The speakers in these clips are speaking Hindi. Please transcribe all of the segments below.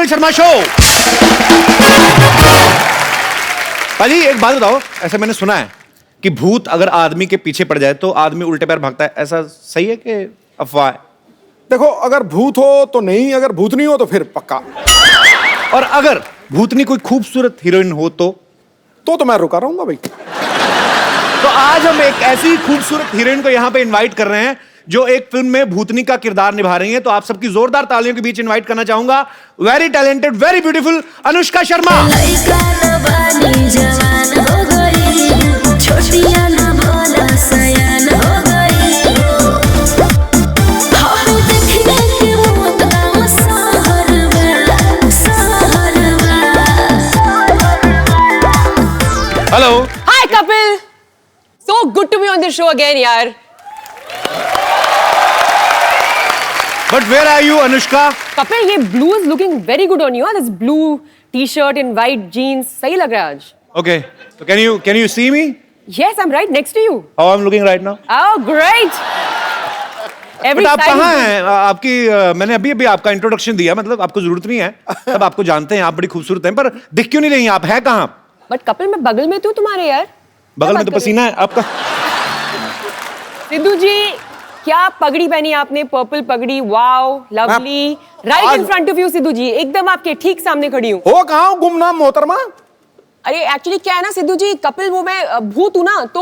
शर्मा शो। भाजी एक बात बताओ, ऐसा मैंने सुना है कि भूत अगर आदमी के पीछे पड़ जाए तो आदमी उल्टे पैर भागता है, ऐसा सही है कि अफवाह है? देखो, अगर भूत हो तो नहीं, अगर भूतनी हो तो फिर पक्का। और अगर भूतनी कोई खूबसूरत हीरोइन हो तो मैं रुका रहूंगा भाई। तो आज हम एक ऐसी खूबसूरत हीरोइन को यहाँ पे इनवाइट कर रहे हैं जो एक फिल्म में भूतनी का किरदार निभा रही है। तो आप सबकी जोरदार तालियों के बीच इनवाइट करना चाहूंगा very talented, very beautiful Anushka Sharma. Hello. Hi Kapil, so good to be on the show again, यार। But where are you, Anushka? Kapil, ये blue is looking very good on you. This blue t-shirt and white jeans, सही लग रहा है आज। Okay, so can you see me? Yes, I'm right next to you. How I'm looking right now? Oh, great. Every But आप time- कहाँ हैं? आपकी मैंने अभी आपका इंट्रोडक्शन दिया, मतलब आपको जरूरत नहीं है, सब आपको जानते हैं, आप बड़ी खूबसूरत हैं, पर दिख क्यों नहीं रही? आप है कहाँ? But कपिल, मैं बगल में तू तुम्हारे यार। बगल में तो पसीना है आपका। सिद्धू जी, क्या पगड़ी पहनी आपने? पर्पल पगड़ी, wow, lovely. Right in front of you Sidhu ji, एकदम आपके ठीक सामने खड़ी हूँ। हो कहाँ हूँ गुमनाम मोहतरमा? अरे एक्चुअली क्या है ना सिद्धू जी, कपिल वो मैं भूत हूँ ना, तो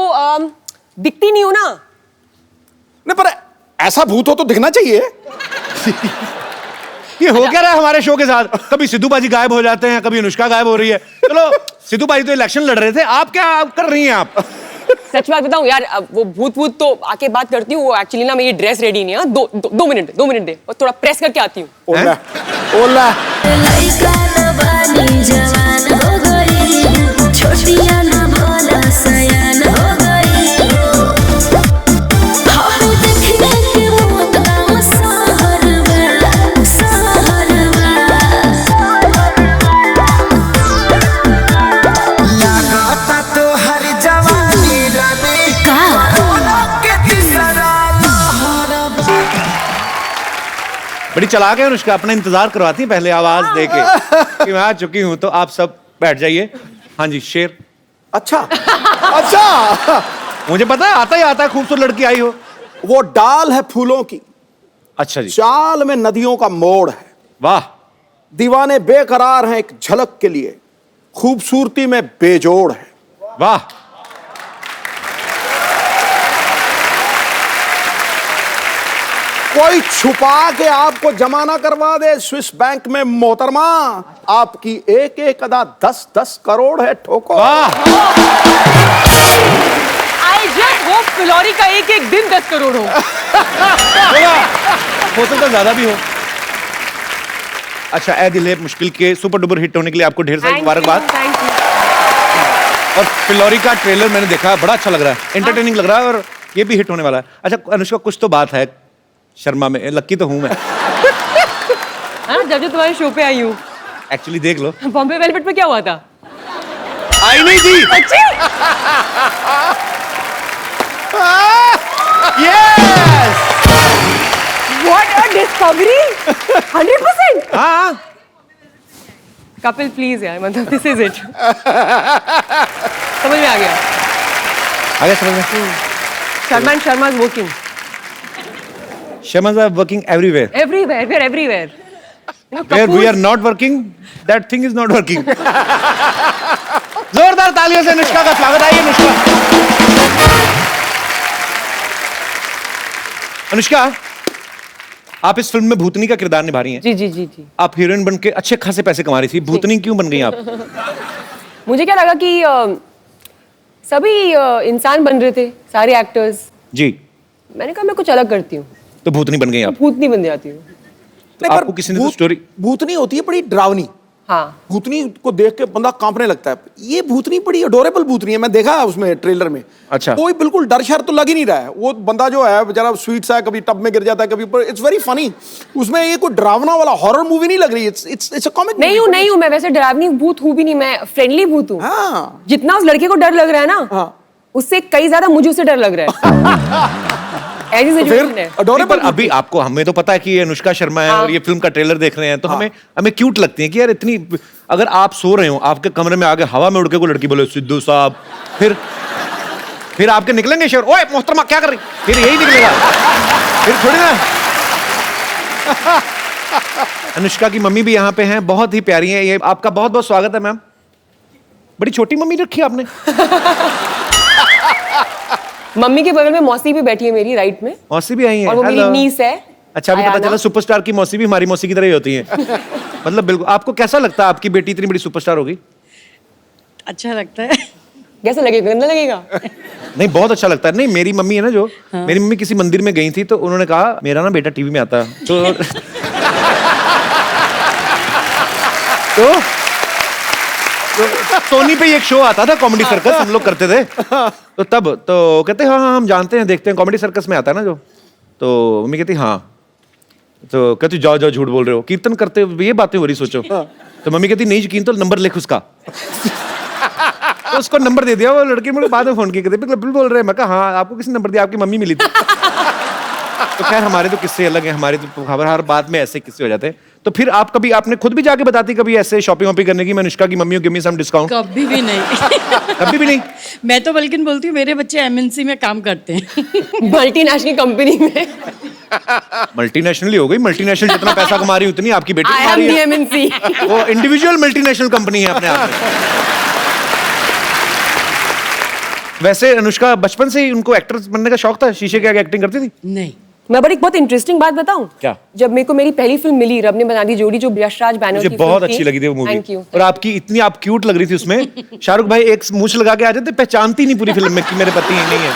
दिखती नहीं हूँ ना। नहीं, पर ऐसा भूत हो तो दिखना चाहिए। ये हो क्या रहा है हमारे शो के साथ? कभी सिद्धू बाजी गायब हो जाते हैं, कभी अनुष्का गायब हो रही है। चलो, सिद्धू बाजी तो इलेक्शन लड़ रहे थे, आप क्या कर रही हैं आप? सच बात बताऊं यार, अब वो भूत तो आके बात करती हूँ। वो एक्चुअली ना मेरी ड्रेस रेडी नहीं है। दो मिनट दे, और थोड़ा प्रेस करके आती हूँ। ओला ओला। बड़ी चालाक है अनुष्का, अपना इंतजार करवाती है पहले आवाज देके कि मैं आ चुकी हूं। तो आप सब बैठ जाइए। हाँ जी, शेर। अच्छा अच्छा, मुझे पता है, आता ही आता है, खूबसूरत लड़की आई हो। वो डाल है फूलों की, अच्छा जी। चाल में नदियों का मोड़ है। वाह। दीवाने बेकरार हैं एक झलक के लिए, खूबसूरती में बेजोड़ है। वाह। कोई छुपा के आपको जमाना करवा दे स्विस बैंक में मोहतरमा, आपकी एक एक अदा 10-10 करोड़ है ठोको। वाह। आई जस्ट होप फिलौरी का एक एक दिन 10 करोड़ हो। हो सकता है ज्यादा भी हो। अच्छा, ए दिल है मुश्किल के सुपर डुपर हिट होने के लिए आपको ढेर सारी मुबारकबाद। Thank you. और फिलौरी का ट्रेलर मैंने देखा, बड़ा अच्छा लग रहा है, एंटरटेनिंग लग रहा है, और ये भी हिट होने वाला है। अच्छा अनुष्का, कुछ तो बात है शर्मा में, लक्की तो हूं मैं। हाँ, जब तुम्हारे शो पे आई हूँ। एक्चुअली देख लो, बॉम्बे वेलवेट पे क्या हुआ था? आई नहीं थी। Yes, What a discovery! 100%. हाँ। कपिल प्लीज यार, मतलब दिस इज इट। समझ में आ गया। आगे समझ में। Sharma and Sharma is working Shamas are working everywhere. everywhere. We are everywhere. You know, Where we Kapoor's- are not working, that thing is not working. जोरदार तालियों से अनुष्का का स्वागत। आइए अनुष्का। अनुष्का, आप इस फिल्म में भूतनी का किरदार निभा रही हैं। जी जी जी जी। आप हीरोइन बन के अच्छे खासे पैसे कमा रही थी, भूतनी क्यों बन गई आप? मुझे क्या लगा कि सभी इंसान बन रहे थे, सारे एक्टर्स। जी। मैंने कहा मैं कुछ अलग करती हूँ, तो भूतनी बन गई आप। भूतनी बन जाती हूँ। तो आपको किसी ने तो स्टोरी। भूतनी होती है बड़ी डरावनी। हाँ, भूतनी को देख के बंदा कांपने लगता है। ये भूतनी बड़ी अडोरेबल भूतनी है, मैं देखा है उसमें ट्रेलर में। अच्छा। कोई बिल्कुल डर शर तो लग ही नहीं रहा है। वो बंदा जो है बेचारा स्वीट सा है, कभी टब में गिर जाता है, कभी ऊपर। It's very funny. उसमें ये कोई डरावना वाला हॉरर मूवी नहीं लग रही। It's a comic. नहीं हूँ मैं वैसे डरावनी भूत हूँ भी नहीं, मैं फ्रेंडली भूत हूँ। हाँ। जितना उस लड़के को डर लग रहा है ना, हाँ। उससे कई ज्यादा मुझे उससे डर लग रहा है। ऐसी सिचुएशन है। नहीं, पर अडोरेबल। अभी आपको हमें तो पता है कि ये अनुष्का शर्मा है और ये फिल्म का ट्रेलर देख रहे हैं तो हमें हमें क्यूट लगती है कि यार इतनी, अगर आप सो रहे हो आपके कमरे में आगे हवा में उड़ के कोई लड़की बोले सिद्धू साहब, फिर आपके निकलेंगे शेर, ओए मोहतरमा क्या कर रही, फिर यही निकलेगा, फिर थोड़ी ना। अनुष्का की मम्मी भी यहाँ पे हैं, बहुत ही प्यारी हैं ये। आपका बहुत बहुत स्वागत है मैम। बड़ी छोटी मम्मी रखी है आपने। मम्मी के बगल में मौसी भी बैठी है मेरी राइट में, मौसी भी आई है, और वो मेरी नीस है। अच्छा, अभी पता अयाना। चला सुपरस्टार की मौसी भी हमारी मौसी की तरह ही होती है। मतलब बिल्कुल। आपको कैसा लगता है आपकी बेटी इतनी बड़ी सुपरस्टार होगी? अच्छा लगता है। कैसा लगेगा, गंदा लगेगा? नहीं, बहुत अच्छा लगता है। नहीं, मेरी मम्मी है ना जो, मेरी मम्मी किसी मंदिर में गई थी तो उन्होंने कहा मेरा ना बेटा टीवी में आता है तो सोनी पे एक शो आता था कॉमेडी सर्कस, हम लोग करते थे तो तब तो कहते हाँ हाँ हम जानते हैं, देखते हैं, कॉमेडी सर्कस में आता है ना जो। तो मम्मी कहती हाँ, तो कहती जाओ जाओ झूठ बोल रहे हो, कीर्तन करते हो, ये बातें हो रही सोचो। तो मम्मी कहती नहीं यकीन तो नंबर लिख उसका। तो उसको नंबर दे दिया, वो लड़की मुझे बाद में फोन किया, कहते बिल्कुल बोल रहे हैं। मैं कहा हाँ, आपको किसने नंबर दिया? आपकी मम्मी मिली थी। तो खैर हमारे तो किस्से अलग हैं, हमारे तो खबर हर बात में ऐसे किस्से हो जाते हैं। तो फिर आप कभी, आपने खुद भी जाके बताती कभी ऐसे शॉपिंग वॉपिंग करने की, मैं अनुष्का की mummy give me some discount? कभी भी नहीं। कभी भी नहीं? मैं तो बल्कि बोलती हूँ मेरे बच्चे एमएनसी में काम करते हैं। मल्टीनेशनल कंपनी में। मल्टीनेशनल ही हो गई, मल्टीनेशनल जितना पैसा कमा रही उतनी आपकी बेटी आई कमा एम रही दी है। एमएनसी। वो इंडिविजुअल मल्टीनेशनल कंपनी है अपने आप में। वैसे अनुष्का बचपन से ही उनको एक्टर बनने का शौक था, शीशे के आगे एक्टिंग करती थी? नहीं। मैं बड़ी बहुत इंटरेस्टिंग बात बताऊं? क्या? जब मेरे को मेरी पहली फिल्म मिली, रब ने बना दी जोड़ी, जो यशराज बैनर्जी मुझे की बहुत फिल्म अच्छी लगी थी वो मूवी। Thank you. और आपकी इतनी आप क्यूट लग रही थी उसमें। शाहरुख भाई एक मूछ लगा के आ जाते, पहचानती नहीं पूरी फिल्म में कि मेरे पति नहीं है।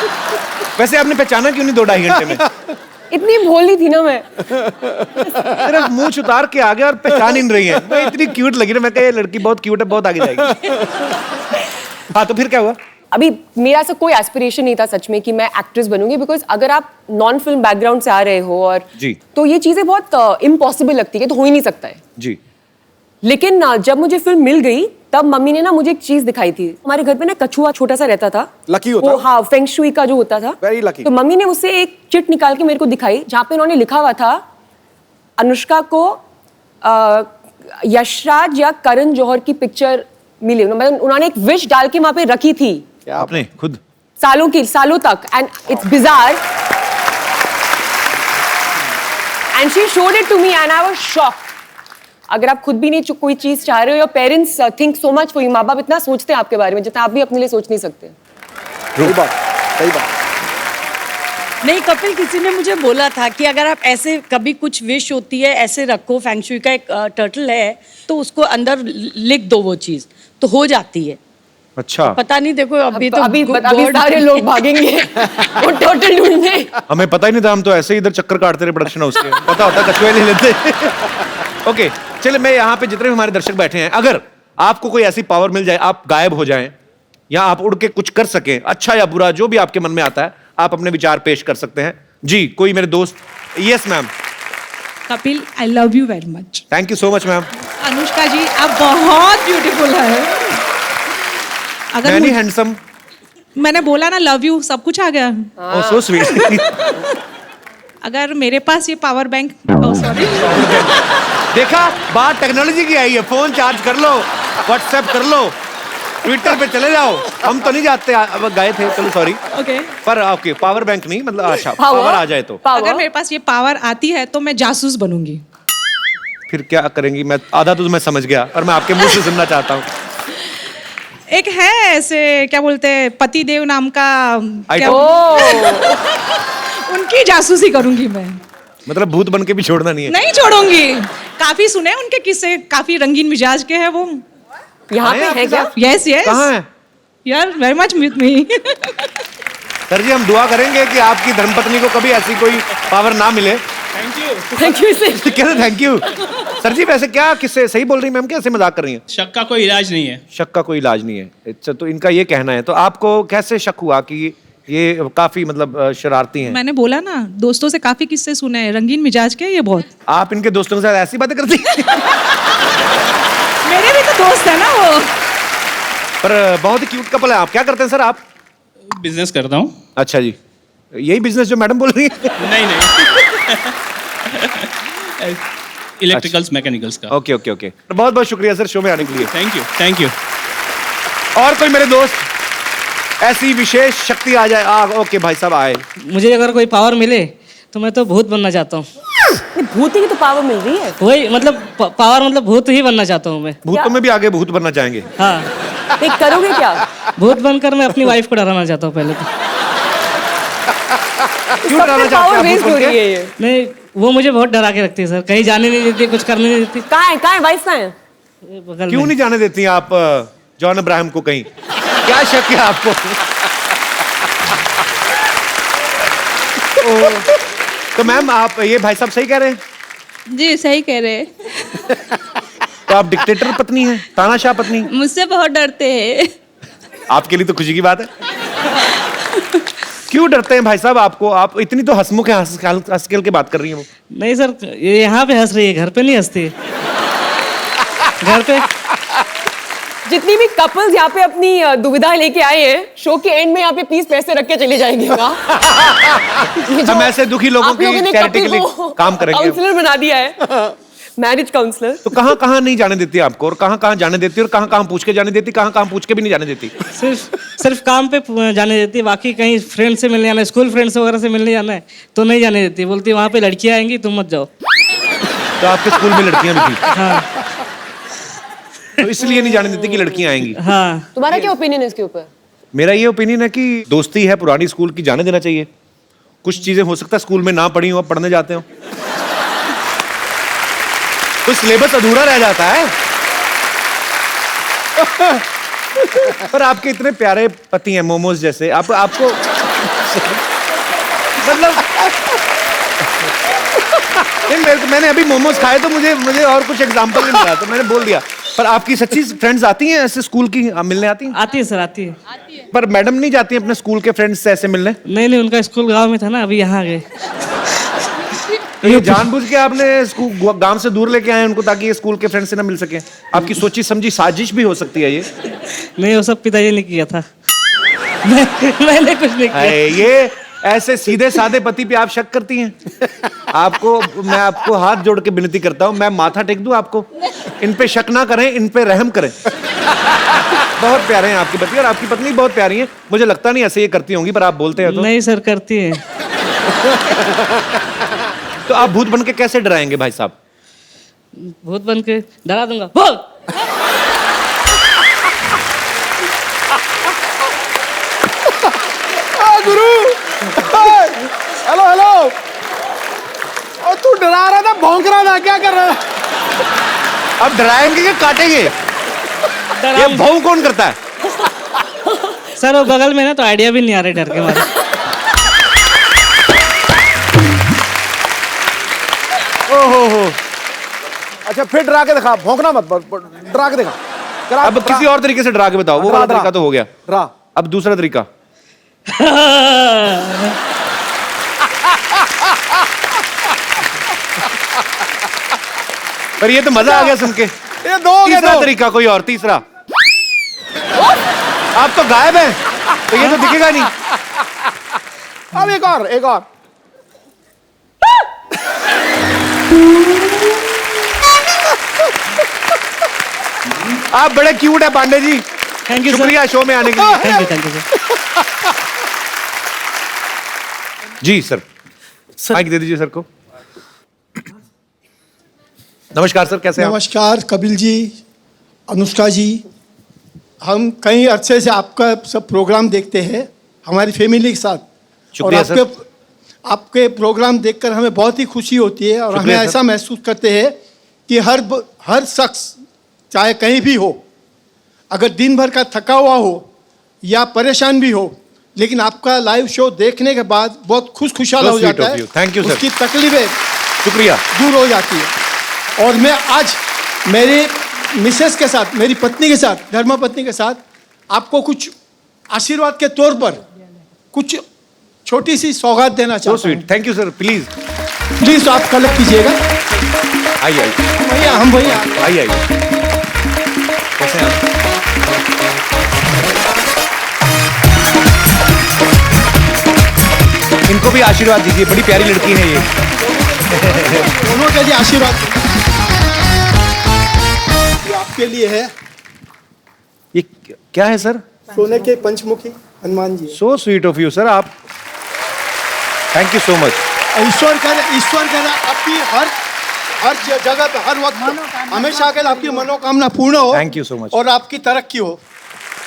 वैसे आपने पहचाना क्यों नहीं 2-2.5 घंटे में? इतनी भोली थी ना मैं। सिर्फ मूछ उतार के आ गया और पहचान ही नहीं रही है। मैं इतनी क्यूट लगी ना, मैं कहा ये लड़की बहुत क्यूट है, बहुत आगे जाएगी। हाँ, तो फिर क्या हुआ? अभी मेरा ऐसा कोई एस्पिरेशन नहीं था सच में कि मैं एक्ट्रेस बनूंगी, बिकॉज अगर आप नॉन फिल्म बैकग्राउंड से आ रहे हो और जी। तो ये चीजें बहुत इम्पॉसिबल लगती है, तो हो ही नहीं सकता है। जी। लेकिन जब मुझे फिल्म मिल गई तब मम्मी ने ना मुझे एक चीज दिखाई थी। हमारे घर पे ना कछुआ छोटा सा रहता था, लकी होता वो, हाँ, फेंग शुई का जो होता था। Very lucky. तो मम्मी ने उससे एक चिट निकाल के मेरे को दिखाई, जहाँ पे उन्होंने लिखा हुआ था अनुष्का को यशराज या करण जौहर की पिक्चर मिली। मतलब उन्होंने एक विश डाल के वहां पे रखी थी आपने खुद? सालों तक, and it's bizarre, and she showed it to me and I was shocked. अगर आप खुद भी नहीं कोई चीज चाह रहे हो, your parents think so much for you, माँ बाप इतना सोचते हैं आपके बारे में जितना आप भी अपने लिए सोच नहीं सकते। सही बात, सही बात। नहीं कपिल, किसी ने मुझे बोला था कि अगर आप ऐसे कभी कुछ विश होती है ऐसे रखो, फैंगशुई का एक टर्टल है तो उसको अंदर लिख दो, वो चीज तो हो जाती है। अच्छा। पता नहीं, देखो अभी तो अभी God- सारे लोग भागेंगे वो टोटल ढूंढने। हमें पता ही नहीं था, हम तो ऐसे ही इधर चक्कर काटते रहे प्रोडक्शन हाउस के। पता होता कछुए ले लेते। ओके, चलिए मैं यहाँ पे जितने भी हमारे दर्शक बैठे हैं, अगर आपको कोई ऐसी पावर मिल जाए, आप गायब हो जाएं या आप उड़ के कुछ कर सकें, अच्छा या बुरा जो भी आपके मन में आता है, आप अपने विचार पेश कर सकते हैं। जी, कोई मेरे दोस्त? Yes ma'am. Kapil, I love you very much. Thank you so much ma'am. Anushka ji, आप बहुत ब्यूटीफुल है। अगर मैनी हैंडसम। मैंने बोला ना लव यू, सब कुछ आ गया। ओह सो स्वीट। अगर मेरे पास ये पावर बैंक, सॉरी, देखा, बात टेक्नोलॉजी की आई है। फोन चार्ज कर लो, व्हाट्सएप कर लो, ट्विटर पे चले जाओ। हम तो नहीं जाते, अब गए थे, चलो सॉरी। ओके। पर ओके, पावर बैंक नहीं, मतलब अच्छा पावर आ जाए तो अगर मेरे पास ये पावर आती है तो मैं जासूस बनूंगी। फिर क्या करेंगी? मैं आधा तो मैं समझ गया, पर मैं आपके मुंह से सुनना चाहता हूँ। एक है ऐसे, क्या बोलते हैं, पति देव नाम का, क्या, उनकी जासूसी करूंगी मैं। मतलब भूत बन के भी छोड़ना नहीं है? नहीं छोड़ूंगी। काफी सुने उनके किस्से, काफी रंगीन मिजाज के हैं वो। यहाँ पे है क्या? Yes yes. कहाँ है? यार very much with me. Sir ji, हम दुआ करेंगे कि आपकी धर्मपत्नी को कभी ऐसी कोई पावर ना मिले। Thank you sir. कैसे थैंक यू? सर जी वैसे क्या किससे सही बोल रही मैम, कैसे मजाक कर रही हैं? शक का कोई इलाज नहीं है। शक का कोई इलाज नहीं है। अच्छा, तो इनका ये कहना है। तो आपको कैसे शक हुआ कि ये काफी मतलब शरारती हैं? मैंने बोला ना, दोस्तों से काफी किस्से सुने हैं, रंगीन मिजाज के ये बहुत। आप इनके दोस्तों के साथ ऐसी बातें करती हैं? मेरे भी तो दोस्त है ना वो। पर बहुत ही क्यूट कपल है। आप क्या करते हैं सर आप? बिजनेस करता हूँ। अच्छा जी। यही बिजनेस जो मैडम बोल रही है? नहीं नहीं इलेक्ट्रिकल्स मैकेनिकल्स का। ओके ओके ओके, बहुत बहुत शुक्रिया सर शो में आने के लिए। Thank you. और कोई मेरे दोस्त ऐसी विशेष शक्ति आ जाए? ओके भाई साहब आए। मुझे अगर कोई पावर मिले तो मैं तो भूत बनना चाहता हूँ। भूत की तो पावर मिल रही है। वही मतलब पावर मतलब भूत ही बनना चाहता हूँ मैं। भूतों में भी आगे भूत बनना चाहेंगे? हाँ। एक करोगे क्या? भूत बनकर मैं अपनी वाइफ को डराना चाहता हूँ पहले तो। क्यों डराना चाहते पावर हैं आप वेस्ट भूत हो बन रही के? है ये। नहीं, वो मुझे बहुत डरा के रखती है सर, कहीं जाने नहीं देती, कुछ करने नहीं देती। कहाँ है वाइफ कहाँ है? बगल क्यों में। नहीं जाने देती आप जॉन अब्राहम को कहीं? क्या शक है आपको? तो मैम आप ये भाई साहब सही कह रहे हैं? जी सही कह रहे हैं। तो आप डिक्टेटर पत्नी हैं, तानाशाह पत्नी? मुझसे बहुत डरते हैं। आपके लिए तो खुशी की बात है। क्यों डरते हैं भाई साहब आपको? आप इतनी तो हंसमुख है, हंस खेल के बात कर रही हैं वो। नहीं सर, ये यहाँ पे हंस रही है, घर पे नहीं हंसती। घर पे जितनी भी कपल्स यहाँ पे अपनी दुविधा लेके आए हैं, शो के एंड में यहाँ पे प्लीज पैसे रख के चले जाएंगे। हम ऐसे दुखी लोगों की चैरिटी के लिए काम करेंगे। काउंसलर बना दिया है, मैरिज काउंसलर। तो कहाँ कहाँ नहीं जाने देती आपको, और कहाँ कहाँ जाने देती, और कहाँ कहाँ पूछ के जाने देती, कहाँ कहाँ पूछ के भी नहीं जाने देती? सिर्फ काम पे जाने देती है, बाकी कहीं फ्रेंड से मिलने जाना है, स्कूल फ्रेंड्स वगैरह से मिलने जाना है तो नहीं जाने देती। बोलती वहाँ पे लड़कियाँ आएंगी, तुम मत जाओ। तो आपके स्कूल में लड़कियां भी थी? हाँ तो इसलिए नहीं जाने देती कि लड़कियां आएंगी? हाँ। तुम्हारा क्या ओपिनियन है इसके ऊपर? मेरा ये ओपिनियन है कि दोस्ती है पुरानी स्कूल की, जाने देना चाहिए। कुछ चीजें हो सकता है स्कूल में ना पढ़ी हो, अब पढ़ने जाते हो तो सिलेबस अधूरा रह जाता है। पर आपके इतने प्यारे पति हैं मोमोज जैसे, आपको मतलब मैंने अभी मोमोज खाए तो मुझे और कुछ एग्जांपल नहीं मिला तो मैंने बोल दिया। पर आपकी सच्ची फ्रेंड्स आती हैं ऐसे स्कूल की मिलने आती हैं? आती है सर, आती है। पर मैडम नहीं जाती अपने स्कूल के फ्रेंड्स से ऐसे मिलने? नहीं, उनका स्कूल गांव में था ना, अभी यहाँ आ गए। तो ये जानबूझ के आपने स्कूल गांव से दूर लेके आए उनको ताकि ये स्कूल के फ्रेंड से ना मिल सके? आपकी सोची समझी साजिश भी हो सकती है ये। नहीं, वो सब पिताजी ने किया था। मैंने कुछ नहीं किया। ये ऐसे सीधे साधे पति पे आप शक करती हैं? मैं आपको हाथ जोड़ के विनती करता हूँ, मैं माथा टेक दूं आपको? इन पे शक ना करें, इन पे रहम करें। बहुत प्यारे हैं आपके पति, और आपकी पत्नी बहुत प्यारी है। मुझे लगता नहीं ऐसे ये करती होंगी, पर आप बोलते हैं तो। नहीं सर, करती है। तो आप भूत बन के कैसे डराएंगे भाई साहब? भूत बन के डरा दूंगा। बोल। गुरु हेलो हेलो, और तू डरा रहा था, भौंक रहा था, क्या कर रहा था? अब डराएंगे कि काटेंगे? ये भाव कौन करता है? सर वो बगल में ना, तो आइडिया भी नहीं आ रहा डर के मारे। ओहो। अच्छा फिर डरा के दिखा, भौंकना मत, डरा के दिखा। अब किसी और तरीके से डरा के बताओ। वो वाला तरीका तो हो गया, डरा। अब दूसरा तरीका। पर ये तो मजा आ गया सुन के। ये दो हो गए, तीसरा दो। तरीका कोई और, तीसरा। आप तो गायब हैं, तो ये तो दिखेगा नहीं। अब एक और, एक और। आप बड़े क्यूट है Pandey ji. Thank you sir. शुक्रिया शो में आने के लिए। Thank you sir. जी सर, माइक दे दीजिए सर को। नमस्कार सर, कैसे हैं आप? नमस्कार कपिल जी, अनुष्का जी। हम कई अरसे से आपका सब प्रोग्राम देखते हैं हमारी फैमिली के साथ, और शुक्रिया सर। आपके प्रोग्राम देखकर हमें बहुत ही खुशी होती है, और हमें शुक्रिया सर। ऐसा महसूस करते हैं कि हर शख्स चाहे कहीं भी हो, अगर दिन भर का थका हुआ हो या परेशान भी हो, लेकिन आपका लाइव शो देखने के बाद बहुत खुशहाल So हो sweet जाता of है। you. Thank you, sir. उसकी तकलीफें शुक्रिया। दूर हो जाती है। और मैं आज मेरे मिसेस के साथ, मेरी पत्नी के साथ, धर्मपत्नी के साथ आपको कुछ आशीर्वाद के तौर पर कुछ छोटी सी सौगात देना सो चाहता हूँ। Sweet, thank you sir. Please please आप कलेक्ट कीजिएगा। आइए भैया, हम भैया आइए। कैसे हैं आप? इनको भी आशीर्वाद दीजिए, बड़ी प्यारी लड़की है ये। दोनों के लिए आशीर्वाद। ये आपके लिए है, ये क्या है सर? सोने के पंचमुखी Hanuman ji. So sweet of you sir, आप थैंक यू सो मच। ईश्वर करे आपकी हर जगह पे हर वक्त हमेशा अगर आपकी मनोकामना पूर्ण हो। Thank you so much. और आपकी तरक्की हो।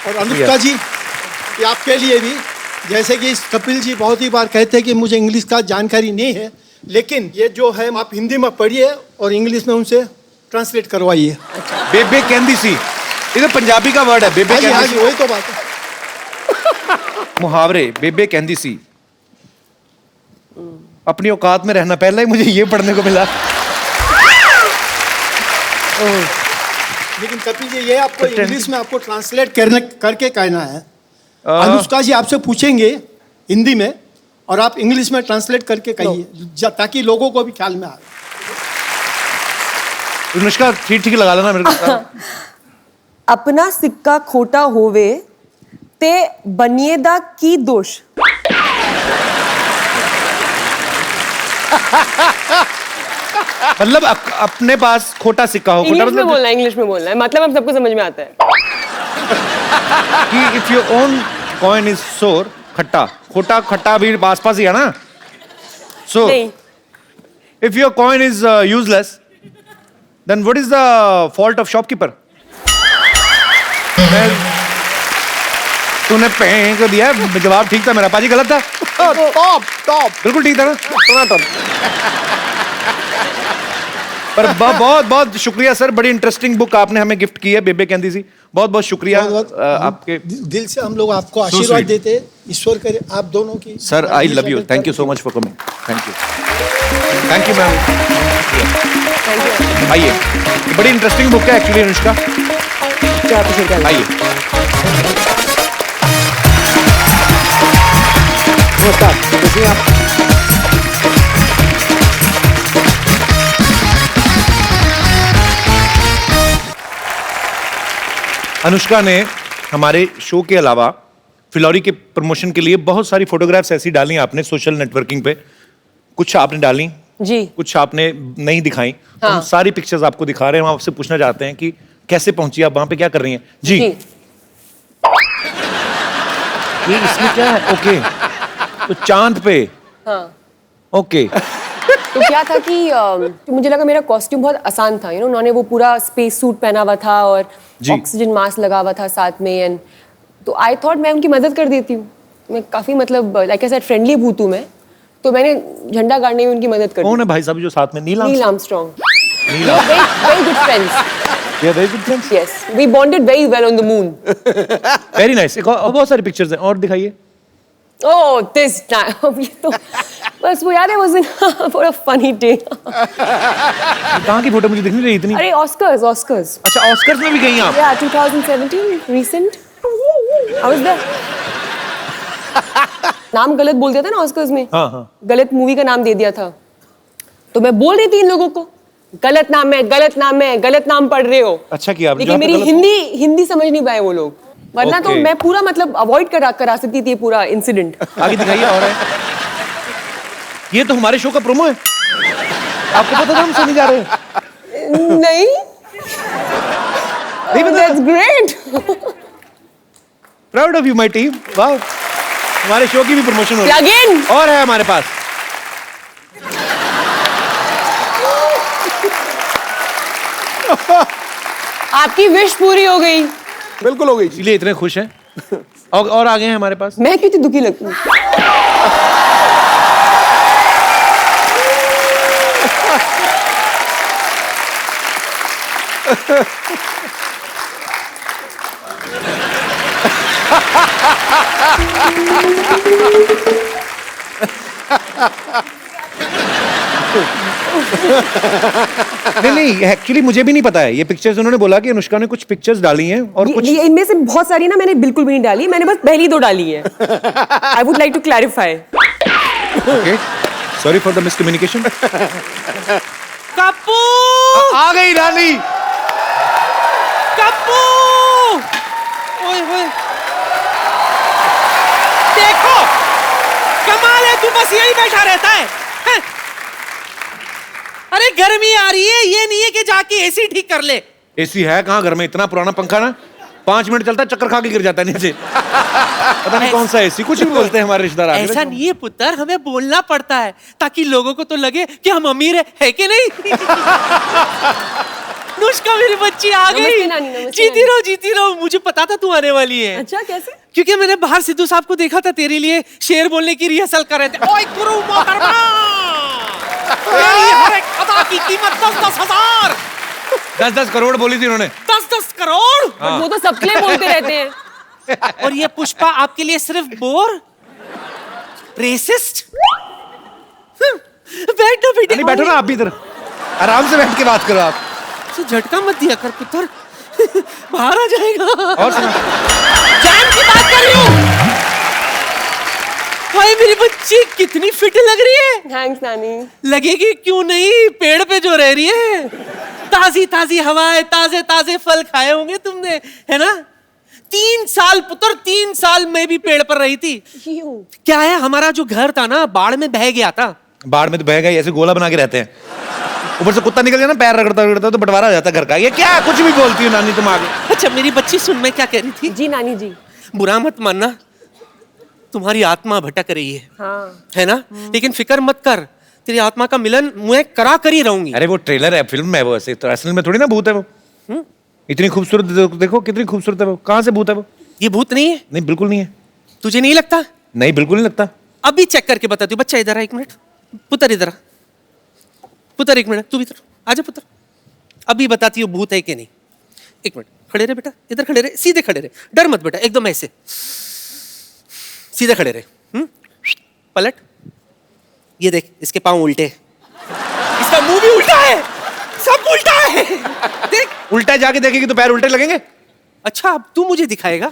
और अनुष्का जी, ये आपके लिए भी, जैसे कि कपिल जी बहुत ही बार कहते हैं कि मुझे इंग्लिश का जानकारी नहीं है, लेकिन ये जो है आप हिंदी में पढ़िए और इंग्लिश में उनसे ट्रांसलेट करवाइए। बेबे कहंदी सी, ये तो पंजाबी का वर्ड है। बेबे हाँ कहंदी जी, सी, वही तो बात है। मुहावरे। बेबे कहंदी सी, अपनी औकात में रहना। पहले ही मुझे ये पढ़ने को मिला। लेकिन कपिल जी, ये आपको इंग्लिश में आपको ट्रांसलेट करके कहना है। अनुष्का जी आपसे पूछेंगे हिंदी में और आप इंग्लिश में ट्रांसलेट करके कहिए, ताकि लोगों को भी ख्याल में आए। अनुष्का ठीक लगा लेना मेरे को। अपना सिक्का खोटा होवे ते बनिएदा की दोष। मतलब अपने पास खोटा सिक्का हो। खोटा इंग्लिश में मतलब बोलना है, इंग्लिश में बोलना है, मतलब हम सबको समझ में आता है कि if your own coin is सोर, खट्टा। खोटा खट्टा भी आसपास ही है ना। सो नहीं, if your coin is useless, then what is the fault of shopkeeper? तूने पैं को दिया, जवाब ठीक था मेरा। पाजी गलत था? टॉप बिल्कुल ठीक था ना। टमाटर। पर बहुत बहुत शुक्रिया सर, बड़ी इंटरेस्टिंग बुक आपने हमें गिफ्ट की है, बेबे कहंदी सी। बहुत बहुत शुक्रिया आपके। दिल से हम लोग आपको आशीर्वाद sweet. देते हैं। ईश्वर करे आप दोनों की। Sir I love you, thank you so much for coming. Thank you ma'am. आइए, बड़ी इंटरेस्टिंग बुक है एक्चुअली अनुष्का। आइए। नमस्कार, कैसे हैं आप? अनुष्का ने हमारे शो के अलावा फिलौरी के प्रमोशन के लिए बहुत सारी फोटोग्राफ्स ऐसी डाली आपने सोशल नेटवर्किंग पे। कुछ आपने डाली, जी कुछ आपने नहीं दिखाई। हाँ। हम सारी पिक्चर्स आपको दिखा रहे हैं। हम आपसे पूछना चाहते हैं कि कैसे पहुंची आप वहां पे, क्या कर रही हैं? जी, ये इसमें क्या है? ओके, तो चांद पे। हाँ। ओके। तो क्या था कि मुझे लगा मेरा कॉस्ट्यूम बहुत आसान था, उन्होंने वो पूरा स्पेस सूट पहना हुआ था और जी। ऑक्सीजन मास्क लगा हुआ था साथ में, एंड तो आई थॉट मैं उनकी मदद कर देती हूँ। मैं काफी मतलब लाइक आई सेड फ्रेंडली भूत हूँ मैं, तो मैंने झंडा गाड़ने में उनकी मदद कर कौन दी। है भाई साहब जो साथ में? Neil Neil Armstrong. Very good friends. Very good friends. Yes, we bonded very well on the moon. Very nice. एक और बहुत सारी पिक्चर्स हैं, और दिखाइए। ओह दिस टाइम ये तो बस वो याद है वो दिन फॉर अ फनी डे। कहाँ की फोटो मुझे दिख नहीं रही इतनी? अरे ऑस्कर्स। अच्छा, ऑस्कर्स में भी गई आप? Yeah, 2017 recent. I was there. नाम गलत बोल दिया था ना ऑस्कर्स में। हाँ। गलत मूवी का नाम दे दिया था, तो मैं बोल रही थी इन लोगों को गलत नाम है, गलत नाम पढ़ रहे हो। अच्छा किया आपने। लेकिन मेरी हिंदी समझ नहीं पाए वो लोग, वरना तो Okay. मैं पूरा मतलब अवॉइड करा सकती थी पूरा इंसिडेंट। आगे दिखाइए। और है, ये तो हमारे शो का प्रोमो है। आपको पता था हम सुनने जा रहे हैं? नहीं, that's great. Proud of you my team. वाह, हमारे शो की भी प्रमोशन हो रही Plug in. है। और है हमारे पास। आपकी विश पूरी हो गई। बिल्कुल हो गई। इसलिए इतने खुश हैं। और आगे हैं हमारे पास। मैं कितनी दुखी लगती हूँ। नहीं एक्चुअली मुझे भी नहीं पता है ये पिक्चर्स। उन्होंने बोला कि अनुष्का ने कुछ पिक्चर्स डाली हैं और कुछ इनमें से बहुत सारी ना मैंने बिल्कुल भी नहीं डाली, मैंने बस पहली 2 डाली है। I would like to clarify. Okay, sorry for the miscommunication. Kappu आ गई रानी। कप्पू ओए होए देखो, कमाल है तू बस यही बैठा रहता है हैं? अरे गर्मी आ रही है, ये नहीं है कि जाके एसी ठीक कर ले। एसी है कहाँ घर में? इतना पुराना पंखा ना 5 मिनट चलता है, चक्कर खा के गिर जाता है नीचे। पता नहीं कौन सा एसी, कुछ भी बोलते हैं हमारे रिश्तेदार आके। ऐसा नहीं है पुत्र, हमें बोलना पड़ता है ताकि लोगों को तो लगे कि हम अमीर है कि नहीं। नुष्का मेरी बच्ची आ गई। नमस्ते नानी, नमस्ते जीती रहो, मुझे पता था तू आने वाली है। अच्छा कैसे? क्योंकि मैंने बाहर सिद्धू साहब को देखा था, तेरे लिए शेर बोलने की रिहर्सल कर रहे थे। ओए गुरु मोहतरमा, मेरी हर एक अदा की कीमत 10,000 10 करोड़ बोली थी उन्होंने। 10 करोड़। बट वो तो सबके लिए बोलते रहते हैं। और ये पुष्पा आपके लिए सिर्फ बोर, रेसिस्ट। बैठो बेटे। नहीं बैठो ना आप भी इधर, आराम से बैठ के बात करो आप। झटका मत दिया कर पुत्र, बाहर आ जाएगा। और सुना, जान की बात कर रही हूँ। भाई मेरी बच्ची कितनी फिट लग रही है। थैंक्स नानी। लगेगी क्यों नहीं, पेड़ पे जो रह रही है। ताजी ताजी हवाएं, ताजे ताजे फल खाए होंगे तुमने, है ना। 3 साल पुत्र, 3 साल मैं भी पेड़ पर रही थी। क्या है, हमारा जो घर था ना बाढ़ में बह गया था। बाढ़ में तो बह गए, ऐसे गोला बना के रहते हैं, ऊपर से कुत्ता निकल जाए ना, पैर रगड़ता रगड़ता तो बंटवारा हो जाता घर का। ये क्या कुछ भी बोलती हो नानी तुम आगे। अच्छा मेरी बच्ची सुन, मैं क्या कह रही थी। जी नानी जी। बुरा मत मानना, तुम्हारी आत्मा भटक रही है, हाँ। है ना। लेकिन फिक्र मत कर, तेरी आत्मा का मिलन मैं करा कर ही रहूंगी। अरे वो ट्रेलर है, फिल्म है वो, ऐसे तो असल में थोड़ी ना भूत है वो। इतनी खूबसूरत देखो कितनी खूबसूरत है वो, कहाँ से भूत है वो? ये भूत नहीं है। नहीं बिल्कुल नहीं है। तुझे नहीं लगता? नहीं बिल्कुल नहीं लगता। अभी चेक करके बताती हूँ। बच्चा इधर आ, 1 मिनट। पुत्र इधर आ, पुत्र 1 मिनट, तू भी इधर आजा पुत्र। अभी बताती हूँ भूत है कि नहीं। 1 मिनट खड़े रहे बेटा, इधर खड़े रहे, सीधे खड़े रहे, डर मत बेटा, एकदम ऐसे सीधे खड़े रहे। पलट, ये देख इसके पांव उल्टे, इसका मुंह भी उल्टा है, सब उल्टा है। देख उल्टा जाके देखेगी तो पैर उल्टे लगेंगे। अच्छा अब तू मुझे दिखाएगा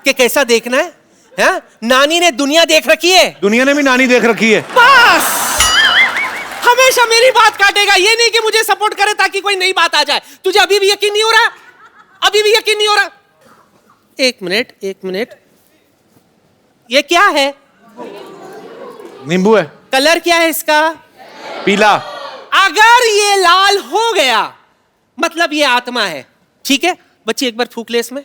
कि कैसा देखना है, हैं? नानी ने दुनिया देख रखी है। दुनिया ने भी नानी देख रखी है। बस हमेशा मेरी बात काटेगा, ये नहीं कि मुझे सपोर्ट करे ताकि कोई नई बात आ जाए। तुझे अभी भी यकीन नहीं हो रहा? अभी भी यकीन नहीं हो रहा? 1 मिनट 1 मिनट, ये क्या है? नींबू है। कलर क्या है इसका? पीला। अगर ये लाल हो गया मतलब ये आत्मा है, ठीक है। बच्ची एक बार फूक ले इसमें।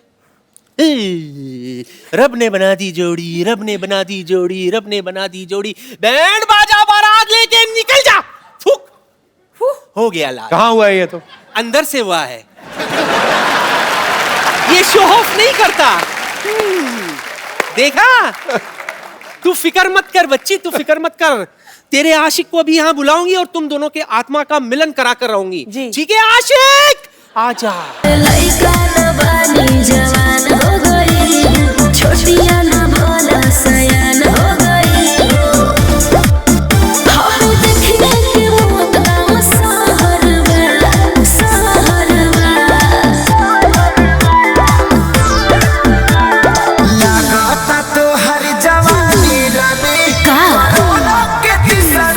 रब ने बना दी जोड़ी, रब ने बना दी जोड़ी, रब ने बना दी जोड़ी, बैंड बाजा बारात लेके निकल जा। फूक, हो गया लाल। कहाँ हुआ है ये? तो अंदर से हुआ है, ये शो ऑफ नहीं करता। देखा? तू फिक्र मत कर बच्ची, तू फिक्र मत कर। तेरे आशिक को भी यहाँ बुलाऊंगी और तुम दोनों के आत्मा का मिलन करा कर रहूंगी। ठीक है आशिक, आजा। छोटिया ना भोला सयान हो गई। देखने के वो गाँव सहरवा, सहरवा। लागता तो हर जवानी रानी का के तीसरा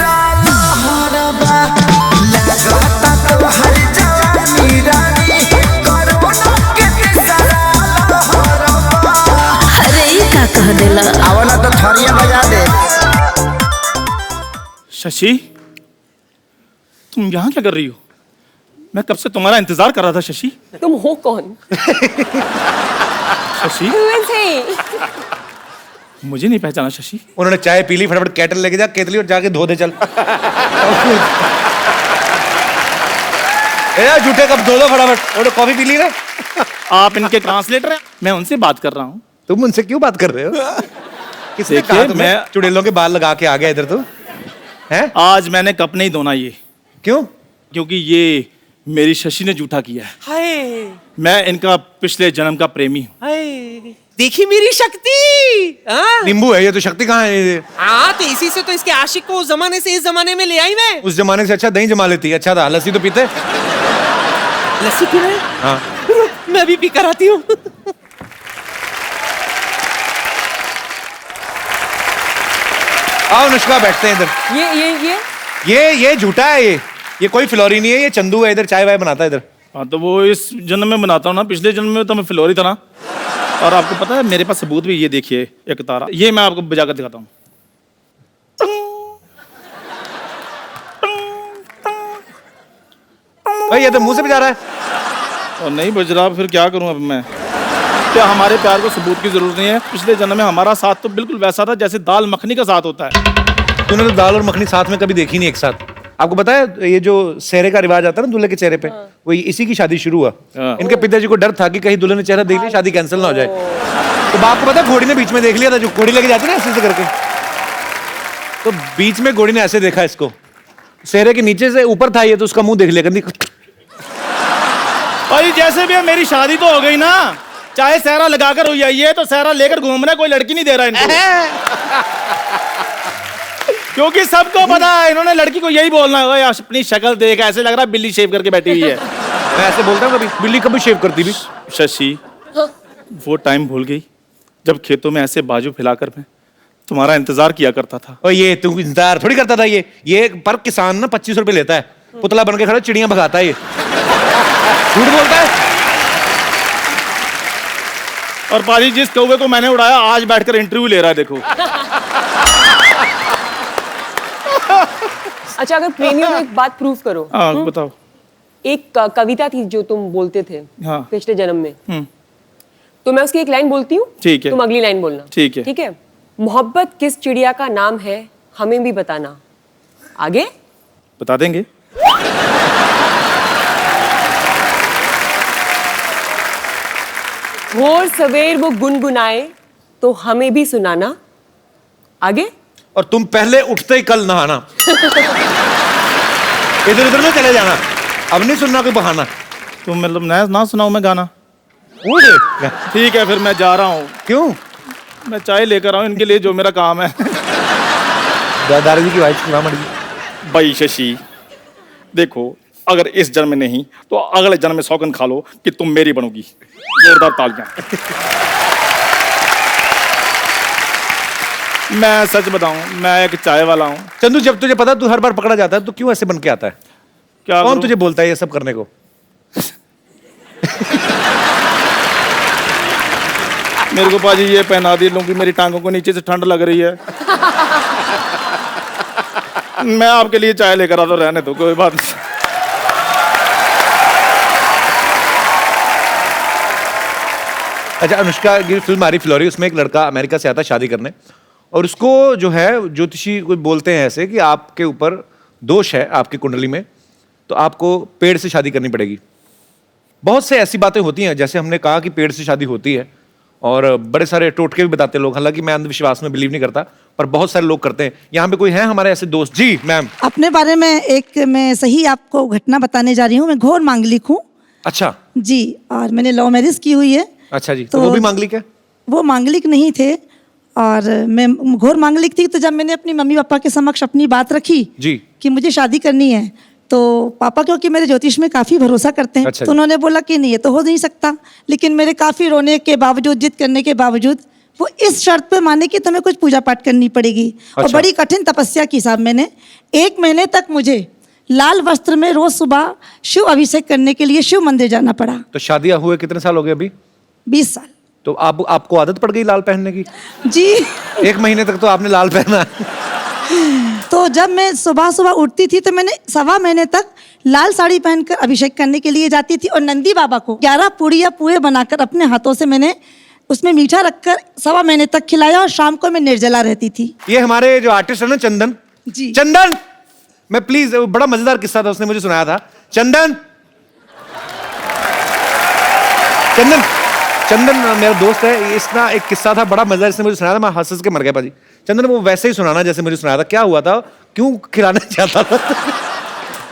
लहरबा। लागता तो हर जवानी रानी कोरोना के तीसरा लहरबा। अरे ये क्या कह देला? आवला तो थरिया बजा दे। शशि, तुम यहाँ क्या कर रही हो? मैं कब से तुम्हारा इंतजार कर रहा था शशि। तुम हो कौन? Shashi, Who is he? मुझे नहीं पहचाना शशि। उन्होंने चाय पी ली, फटाफट केटल लेके जा, केतली और जाके धो दे चल। ए झूठे कब धो दो फटाफट, और कॉफी पी ली ना। आप इनके ट्रांसलेटर हैं, मैं उनसे बात कर रहा हूँ। तुम उनसे क्यों बात कर रहे हो? किसने देखिए, कहा तुम्हें मैं चुड़ैलों के बाल लगा के आ गया इधर? तो हैं? आज मैंने कप नहीं धोना ये। क्यों? क्योंकि ये मेरी शशि ने झूठा किया है। हाय मैं इनका पिछले जन्म का प्रेमी हूँ। हाय, देखी मेरी शक्ति। हाँ? नींबू है ये तो, शक्ति कहाँ है ये? हाँ तो इसी से तो इसके आशिक को उस जमाने से इस जमाने में ले आई मैं। उस जमाने से अच्छा दही जमा लेती है। अच्छा था, लस्सी तो पीते। लस्सी पी रहे? हाँ मैं भी पी कर आती हूँ। आओ अनुष्का, बैठते हैं इधर। ये झूठा है ये कोई फिलौरी नहीं है, ये चंदू है, इधर चाय वाय बनाता है इधर। हाँ तो वो इस जन्म में बनाता हूँ ना, पिछले जन्म में तो मैं फिलौरी था ना। और आपको पता है मेरे पास सबूत भी, ये देखिए एक तारा, ये मैं आपको बजा कर दिखाता हूँ। भाई ये तो मुंह से भी जा रहा है। और नहीं बज रहा, फिर क्या करूं अब मैं? क्या हमारे प्यार को सबूत की जरूरत नहीं है? पिछले जन्म में हमारा साथ तो बिल्कुल वैसा था जैसे दाल मखनी का साथ होता है। तूने तो दाल और मखनी साथ में कभी देखी नहीं एक साथ। आपको पता है ये जो सेहरे का रिवाज आता है ना दूल्हे के चेहरे पे, वो इसी की शादी शुरू हुआ। इनके पिताजी को डर था कि कहीं दूल्हे ने चेहरा देख लिया शादी कैंसिल ना हो जाए, तो बाप को पता है घोड़ी ने बीच में देख लिया था, जो घोड़ी लेके जाती है ना ऐसे करके, तो बीच में घोड़ी ने ऐसे देखा इसको, सेहरे के नीचे से ऊपर था ये, तो उसका मुंह देख लिया। भाई जैसे भी है मेरी शादी तो हो गई ना, चाहे सहरा लगाकर हो जाइए तो सहरा लेकर घूम रहे, कोई लड़की नहीं दे रहा इनको। क्योंकि सबको पता है इन्होंने लड़की को यही बोलना है, अपनी शक्ल देख ऐसे लग रहा है बिल्ली शेव करके बैठी हुई है। मैं ऐसे बोलता हूँ कभी, बिल्ली कभी शेव करती भी। शशि वो टाइम भूल गई जब खेतों में ऐसे बाजू फैलाकर मैं तुम्हारा इंतजार किया करता था। और ये तू इंतजार थोड़ी करता था, ये पर किसान ना 25 रुपए लेता है, पुतला बन के खड़ा चिड़ियां भगाता है ये। झूठ बोलता है। और पाजी जिस कौवे को मैंने उड़ाया आज बैठकर इंटरव्यू ले रहा है, देखो। अच्छा, अगर प्रेमियों में एक बात प्रूव करो। हाँ बताओ। एक कविता थी जो तुम बोलते थे हाँ। पिछले जन्म में, तो मैं उसकी एक लाइन बोलती हूँ, ठीक है। तुम अगली लाइन बोलना। ठीक है। ठीक है। मोहब्बत किस चिड़िया का नाम है हमें भी बताना। आगे बता देंगे। भोर सवेर वो गुनगुनाए तो हमें भी सुनाना। आगे और तुम पहले उठते ही कल नहाना। इधर उधर में चले जाना, अब नहीं सुनना कोई बहाना। तुम मतलब ना सुनाऊं मैं गाना? ठीक है फिर मैं जा रहा हूँ। क्यों? मैं चाय लेकर आऊँ इनके लिए, जो मेरा काम है। दादाजी की वाइफ की मर्जी। भाई शशि देखो, अगर इस जन्म में नहीं तो अगले जन्म में सौगंध खा लो कि तुम मेरी बनोगी। जोरदार तालियां। मैं सच बताऊं, मैं एक चाय वाला हूं। चंदू, जब तुझे पता तू हर बार पकड़ा जाता है तो क्यों ऐसे बन के आता है? क्या कौन तुझे बोलता है ये सब करने को? मेरे को पाजी ये पहना दी लूंगी, मेरी टांगों को नीचे से ठंड लग रही है। मैं आपके लिए चाय लेकर आता, रहने दो, कोई बात नहीं। अच्छा, अनुष्का की फिल्म आ रही फ्लोरी, उसमें एक लड़का अमेरिका से आता है शादी करने, और उसको जो है ज्योतिषी कोई बोलते हैं ऐसे कि आपके ऊपर दोष है आपकी कुंडली में, तो आपको पेड़ से शादी करनी पड़ेगी। बहुत से ऐसी बातें होती हैं, जैसे हमने कहा कि पेड़ से शादी होती है, और बड़े सारे टोटके भी बताते हैं लोग। हालांकि मैं अंधविश्वास में बिलीव नहीं करता, पर बहुत सारे लोग करते हैं। यहाँ पे कोई है हमारे ऐसे दोस्त? जी मैम। अपने बारे में एक मैं सही आपको घटना बताने जा रही हूँ। मैं घोर मांगलिक हूँ। अच्छा जी, और मैंने लव मैरिज की हुई है। अच्छा जी, तो वो भी मांगलिक है? वो मांगलिक नहीं थे, और मैं घोर मांगलिक थी। तो जब मैंने अपनी मम्मी पापा के समक्ष अपनी बात रखी जी कि मुझे शादी करनी है, तो पापा क्योंकि मेरे ज्योतिष में काफ़ी भरोसा करते हैं, अच्छा तो उन्होंने बोला कि नहीं ये तो हो नहीं सकता। लेकिन मेरे काफ़ी रोने के बावजूद, जिद करने के बावजूद, वो इस शर्त पे माने कि तुम्हें कुछ पूजा पाठ करनी पड़ेगी। अच्छा। और बड़ी कठिन तपस्या की साहब मैंने। 1 महीने तक मुझे लाल वस्त्र में रोज सुबह शिव अभिषेक करने के लिए शिव मंदिर जाना पड़ा। तो शादियां हुए कितने साल हो गए अभी? 20 साल। तो आपको आदत पड़ गई लाल पहनने की? जी। 1 महीने तक तो आपने लाल पहना। तो जब मैं सुबह सुबह उठती थी तो मैंने 1.25 महीने तक लाल साड़ी पहनकर अभिषेक करने के लिए जाती थी, और नंदी बाबा को 11 पूड़ियाँ पुए बनाकर अपने हाथों से मैंने उसमें मीठा रखकर 1.25 महीने तक खिलाया, और शाम को मैं निर्जला रहती थी। ये हमारे जो आर्टिस्ट है ना चंदन जी। चंदन, मैं प्लीज, बड़ा मजेदार किस्सा था उसने मुझे सुनाया था। चंदन मेरा दोस्त है, इसका एक किस्सा था बड़ा मजेदार, इसने मुझे सुनाया था, मैं हंस के मर गया पाजी। चंदन वो वैसे ही सुनाना जैसे मुझे सुनाया था। क्या हुआ था, क्यों खिलाना चाहता था?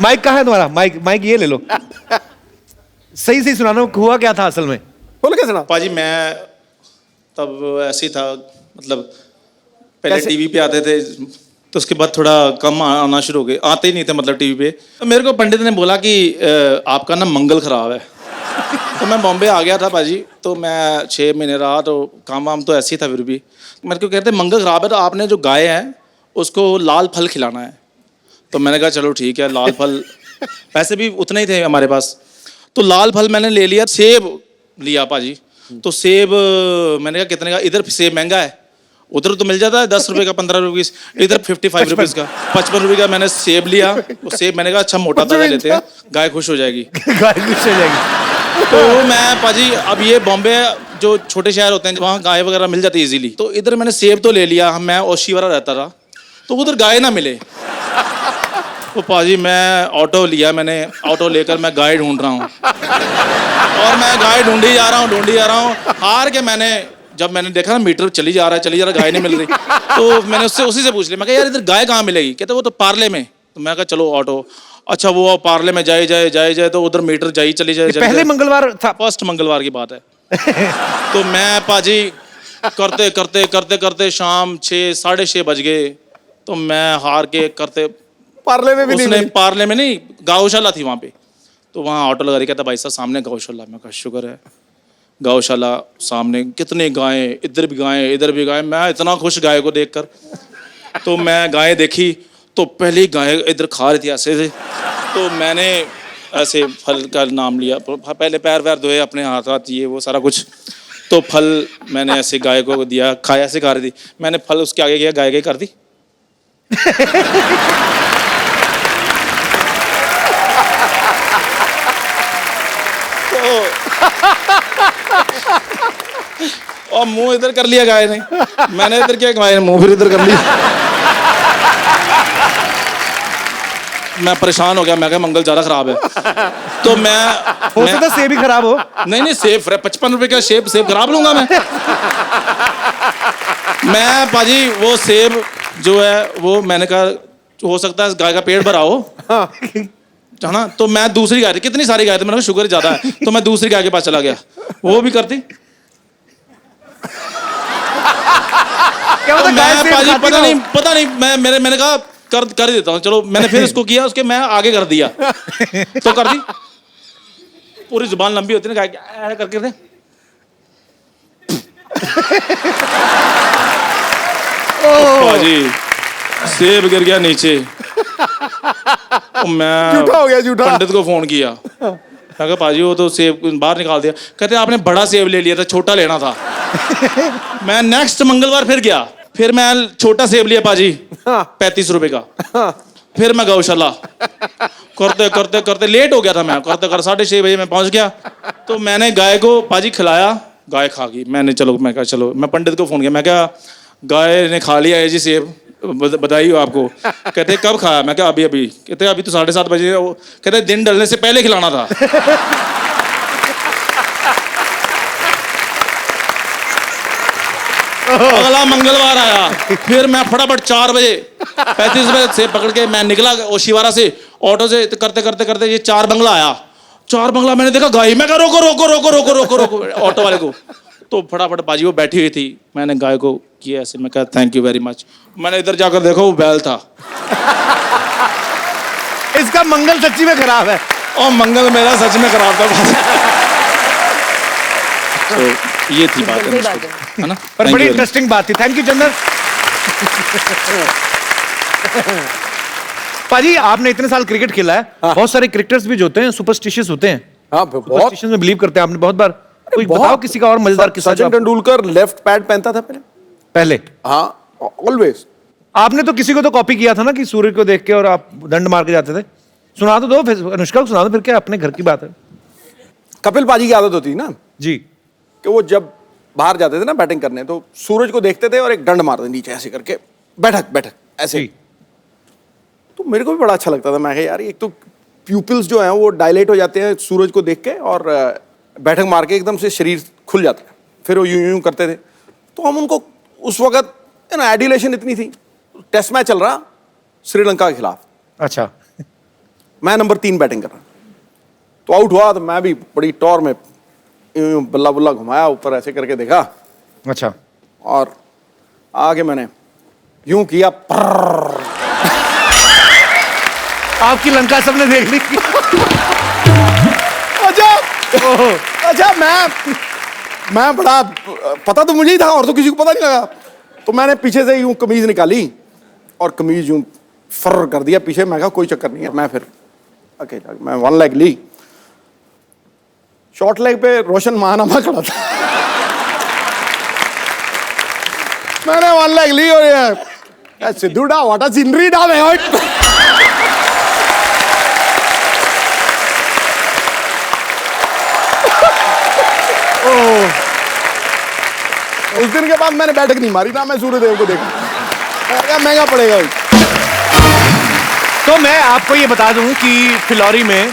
माइक कहाँ है तुम्हारा? माइक ये ले लो। सही सही सुनाना, हुआ क्या था असल में? बोल के सुना। पाजी मैं तब ऐसे ही था, मतलब पहले टीवी पे आते थे, तो उसके बाद थोड़ा कम आना शुरू हो गए, आते ही नहीं थे मतलब टीवी पे। तो मेरे को पंडित ने बोला कि आपका ना मंगल खराब है। तो मैं बॉम्बे आ गया था पाजी, तो मैं 6 महीने रहा, तो काम वाम तो ऐसे ही था। फिर भी मेरे को कहते मंगल खराब है, तो आपने जो गाय है उसको लाल फल खिलाना है। तो मैंने कहा चलो ठीक है, लाल फल पैसे भी उतने ही थे हमारे पास, तो लाल फल मैंने ले लिया। सेब लिया पाजी, तो सेब मैंने कहा कितने का, इधर सेब महंगा है उधर तो मिल जाता है 10 रुपए का, 15 रुपए, इधर 55 रुपीज का, 55 रुपए का मैंने सेब लिया। वो सेब मैंने कहा अच्छा मोटा ताजा लेते हैं, गाय खुश हो जाएगी। गाय खुश हो जाएगी। तो मैं पाजी, अब ये बॉम्बे जो छोटे शहर होते हैं वहाँ गाय वगैरह मिल जाती है इजीली, तो इधर मैंने सेब तो ले लिया, मैं ओशीवारा रहता था, तो उधर गाय ना मिले। तो पाजी मैं ऑटो लिया, मैंने ऑटो लेकर मैं गाय ढूंढ रहा हूँ, और मैं गाय ढूंढी जा रहा हूँ, हार के जब मैंने देखा ना मीटर चली जा रहा है, गाय नहीं मिल रही, तो मैंने उसी से पूछ लिया, मैं कहा यार इधर गाय कहाँ मिलेगी? कहते वो तो पार्ले में। तो मैं कहा चलो ऑटो, अच्छा वो पार्ले में जाए तो उधर मीटर चली जाए। पहले मंगलवार था, फर्स्ट मंगलवार की बात है। तो मैं पाजी करते शाम 6-6:30 बज गए, तो मैं हार के करते पार्ले में भी नहीं मिली। पार्ले में नहीं, गौशाला थी वहाँ पे, तो वहाँ ऑटो लगा रही, कहता भाई साहब सामने गौशाला। मैं कहा शुक्र है, गौशाला सामने, कितने गायें, इधर भी गायें इधर भी गायें। मैं इतना खुश गाय को देखकर, तो मैं गायें देखी तो पहली गाय इधर खा रही थी ऐसे से, तो मैंने ऐसे फल का नाम लिया, पहले पैर वैर धोए, अपने हाथ ये वो सारा कुछ, तो फल मैंने ऐसे गाय को दिया, खाया, ऐसे खा रही थी, मैंने फल उसके आगे किया, गाय कर दी। और मुंह इधर कर लिया गाय ने, मैंने इधर क्या, गाय ने मुंह फिर इधर कर लिया। मैं परेशान हो गया, मैं कहा मंगल ज्यादा खराब है। तो हो सकता है सेब ही खराब हो। नहीं सेब 55 रुपए का सेब खराब लूंगा मैं पाजी वो सेब जो है वो मैंने कहा हो सकता है गाय का पेट भरा हो, है ना। तो मैं दूसरी गाय थी, कितनी सारी गाय थी, मैंने कहा शुगर ज्यादा है, तो मैं दूसरी गाय के पास चला गया, वो भी करती। तो मैं पाजी पता नहीं मैंने कहा कर देता हूँ, चलो मैंने फिर उसको किया, उसके मैं आगे कर दिया, तो कर दी। पूरी जुबान लंबी होती है ना गाय करके दे। पाजी सेब गिर गया नीचे, मैं झूठा हो गया, झूठा। पंडित को फोन किया, मैं कहा पाजी वो तो सेब बाहर निकाल दिया। कहते आपने बड़ा सेब ले लिया था, छोटा लेना था। मैं नेक्स्ट मंगलवार फिर गया, फिर मैं छोटा सेब लिया पाजी 35 रुपए का। फिर मैं गौशाला करते लेट हो गया था, मैं करते 6:30 बजे मैं पहुंच गया, तो मैंने गाय को पाजी खिलाया, गाय खा गई। मैं कहा चलो, मैं पंडित को फोन किया, मैं क्या गाय ने खा लिया है जी सेब, बधाई हो आपको। कहते कब खाया? मैं क्या अभी। कहते अभी तो 7:30 बजे। कहते दिन ढलने से पहले खिलाना था। अगला मंगलवार आया, फिर मैं फटाफट 4 बजे 35 रुपए से पकड़ के मैं निकला ओशीवारा से, ऑटो से करते ये 4 बंगला आया। 4 बंगला मैंने देखा गाय, मैं कहा रोको ऑटो वाले को। तो फटाफट बाजी वो बैठी हुई थी, मैंने गाय को किया ऐसे, मैं कहा थैंक यू वेरी मच। मैंने इधर जाकर देखा वो बैल था। इसका मंगल सच्ची में खराब है। और मंगल मेरा सच में खराब था। तो ये थी बात है ना, पर बड़ी इंटरेस्टिंग बात थी। थैंक यू चंदन। पाजी आपने इतने साल क्रिकेट खेला है, बहुत सारे क्रिकेटर्स भी जो होते हैं सुपरस्टिशियस होते हैं। सुपरस्टिशन में बिलीव करते हैं, आपने बहुत बार। कोई बताओ किसी का और मजेदार किस्सा। सचिन तेंदुलकर लेफ्ट पैड पहनता था पहले। हाँ, ऑलवेज। आपने तो किसी को तो कॉपी किया था ना कि सूर्य को देख के और आप दंड मार के जाते थे। सुना तो दो, फिर अनुष्का को सुना दो, फिर क्या अपने घर की बात है। कपिल पाजी की आदत होती ना जी, कि वो जब बाहर जाते थे ना बैटिंग करने, तो सूरज को देखते थे और एक डंड मारते नीचे ऐसे करके, बैठक ऐसे। तो मेरे को भी बड़ा अच्छा लगता था। मैं यार एक तो प्यूपिल्स जो हैं वो डायलेट हो जाते हैं सूरज को देख के, और बैठक मार के एकदम से शरीर खुल जाता है, फिर वो यूं करते थे। तो हम उनको उस वक्त एडिलेशन इतनी थी, टेस्ट मैच चल रहा श्रीलंका के खिलाफ। अच्छा। मैं नंबर 3 बैटिंग कर रहा, तो आउट हुआ, तो मैं भी बड़ी टॉर में बल्ला बुल्ला घुमाया, ऊपर ऐसे करके देखा। अच्छा। और आगे मैंने यूं किया, आपकी लंका सबने देख ली। अच्छा मैं बड़ा, पता तो मुझे ही था और तो किसी को पता नहीं लगा। तो मैंने पीछे से यूं कमीज निकाली और कमीज यूं फर कर दिया पीछे। मैं कहा कोई चक्कर नहीं है। मैं फिर अकेला, मैं 1 लेग ली, शॉर्ट लेग पे रोशन महानामा खड़ा था। मैंने 1 लाख ली और ये सिद्धू डा व्हाट अ सीनरी डा मैं उस दिन के बाद मैंने बैठक नहीं मारी ना, मैं सूर्यदेव को देखा, क्या महंगा पड़ेगा भाई। तो मैं आपको ये बता दूं कि फिलौरी में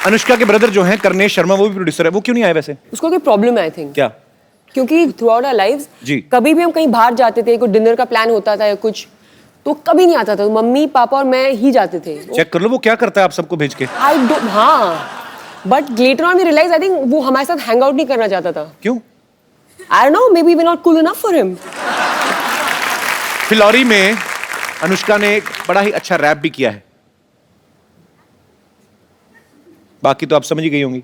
अनुष्का के ब्रदर जो हैं करनेश शर्मा, वो भी प्रोड्यूसर है, वो क्यों नहीं आए वैसे? उसको कोई प्रॉब्लम है आई थिंक। क्या? क्योंकि थ्रू आउट आवर लाइव्स जी। कभी भी हम कहीं बाहर जाते थे, कोई डिनर का प्लान होता था या कुछ, तो कभी नहीं आता था, मम्मी पापा और मैं ही जाते थे। चेक कर लो वो क्या करता है आप सबको भेज के। आई डोंट, हाँ, but later on we realize I think वो हमारे साथ हैंग आउट नहीं करना चाहता था। क्यों? I don't know, maybe we not cool enough for him. Phillauri में अनुष्का ने एक बड़ा ही अच्छा रैप भी किया है, बाकी तो आप समझ ही गई होंगी।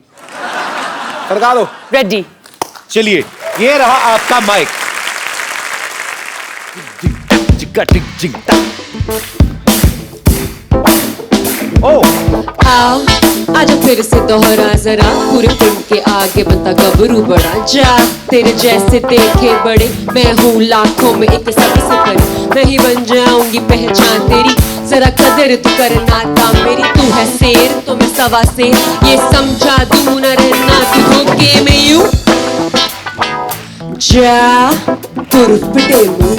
सरका दो। रेडी। चलिए, ये रहा आपका माइक। आओ आजा फिर से दोहरा जरा, पूरे फिल्म के आगे बनता गबरू बड़ा, जा तेरे जैसे देखे बड़े, मैं हूँ लाखों में एक सबसे बड़ी, मैं ही बन जाऊंगी पहचान तेरी, जरा कदर तू करना काम मेरी, तू है शेर तो मैं सवा से, ये समझा दूं न रहना तू धोखे में यूं, जा तुर पिटे मुंह,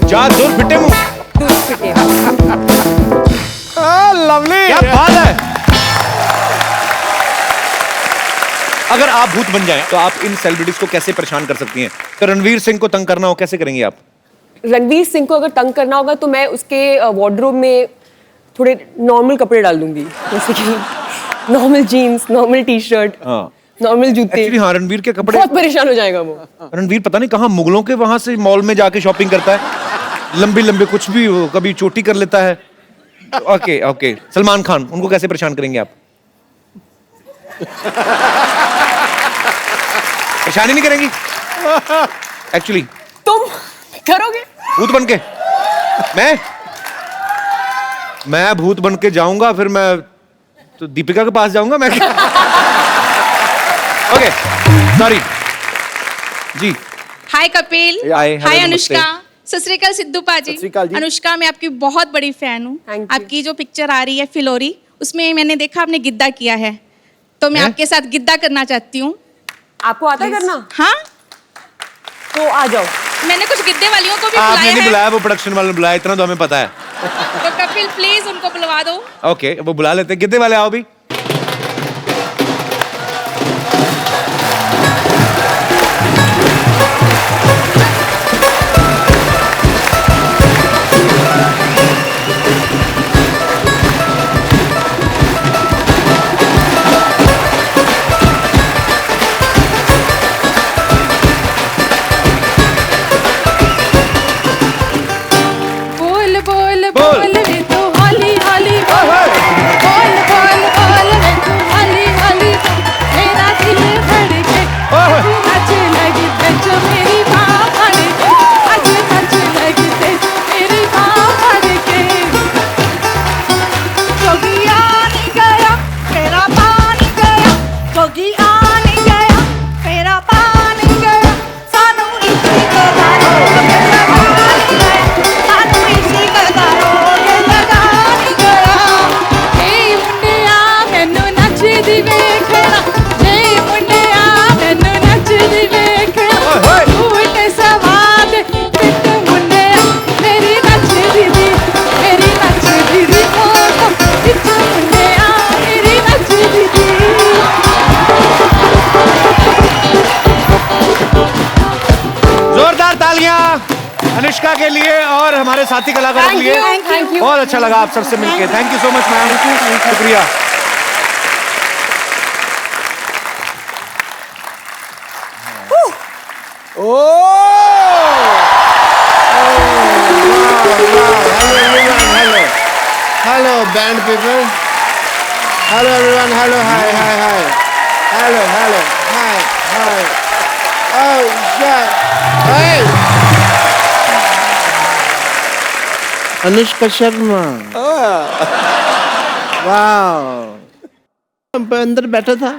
जा दूर फिटे मुंह। लवली, क्या बात है। अगर आप भूत बन जाएं तो आप इन सेलिब्रिटीज को कैसे परेशान कर सकती हैं? तो रणवीर सिंह को तंग करना हो कैसे करेंगी आप? रणवीर सिंह को अगर तंग करना होगा तो मैं उसके वार्डरोब में थोड़े नॉर्मल कपड़े डाल दूंगी, जैसे कि normal jeans, normal T shirt, normal जूते। एक्चुअली हाँ, रणवीर के कपड़े, बहुत परेशान हो जाएगा वो। रणवीर पता नहीं कहाँ मुगलों के वहां से मॉल में जाके शॉपिंग करता है, लंबे लंबे कुछ भी, कभी चोटी कर लेता है। ओके ओके, सलमान खान, उनको कैसे परेशान करेंगे आप? परेशानी नहीं करेंगी एक्चुअली? तुम करोगे भूत बन के? मैं भूत बन के जाऊंगा, फिर मैं तो दीपिका के पास जाऊंगा मैं। ओके सॉरी जी। हाय कपिल, हाय हाय अनुष्का, सत श्री अकाल सिद्धू पाजी। अनुष्का, मैं आपकी बहुत बड़ी फैन हूँ। आपकी जो पिक्चर आ रही है फिलौरी, उसमें मैंने देखा आपने गिद्दा किया है, तो मैं आपके साथ गिद्दा करना चाहती हूँ। आपको आता है करना? हाँ, तो आ जाओ। मैंने कुछ गिद्दे वालियों को भी आपने बुलाया नहीं है। बुलाया, वो प्रोडक्शन वाले ने बुलाया, इतना तो हमें पता है। तो कपिल प्लीज उनको बुलवा दो। ओके, वो बुला लेते हैं। गिद्दे वाले आओ भी। अनुष्का के लिए और हमारे साथी कलाकारों के लिए। Thank you. बहुत अच्छा लगा आप सबसे मिलके। Thank you so much ma'am, शुक्रिया। Hello, band people. Hello, everyone. Hello, hi, hi, hi. Hello, hello, hi, hi. Oh, yeah. Hey! Anushka Sharma. वाह। अंदर बैठा था,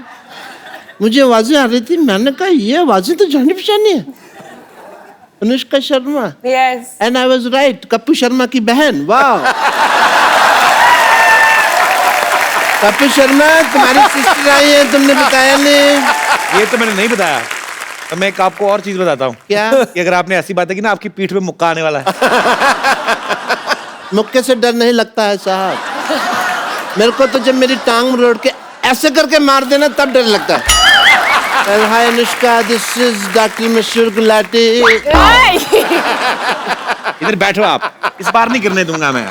मुझे आवाजें आ रही थी, मैंने कहा ये आवाजें तो जानी पहचानी है। Anushka Sharma. Yes. And I was right, Kappu Sharma की बहन। वाह। कप्पू शर्मा तुम्हारी सिस्टर आई है, तुमने बताया नहीं। ये तो मैंने नहीं बताया। तो मैं एक आपको और चीज बताता हूँ। क्या? कि अगर आपने ऐसी बातें की ना, आपकी पीठ पे मुक्का आने वाला है। मुक्के से डर नहीं लगता है साहब। मेरे को तो जब मेरी टांग मरोड़ के ऐसे करके मार देना तब डर लगता है। हाय अनुष्का, दिस इज डॉक्टर मशहूर गुलाटी। इधर बैठो आप, इस बार नहीं गिरने दूंगा मैं।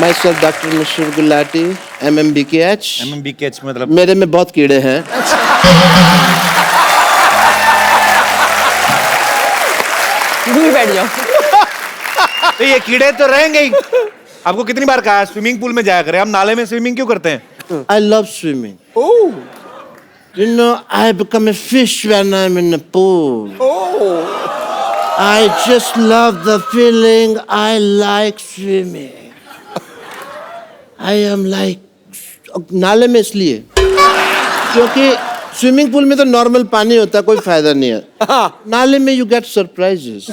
माई सेल्फ डॉक्टर मशहूर गुलाटी, MMBKH। MMBKH मतलब? मेरे में बहुत कीड़े हैं। दूर बैठ जाओ। तो ये कीड़े तो रहेंगे ही। आपको कितनी बार कहा स्विमिंग पूल में जाया करें, हम नाले में स्विमिंग क्यों करते हैं? I love swimming. Oh. You know, I become a fish when I'm in the pool. Oh. I just love the feeling. I like swimming. I am like नाले में इसलिए क्योंकि स्विमिंग पूल में तो नॉर्मल पानी होता है, कोई फायदा नहीं है। नाले में यू गेट सरप्राइजेस।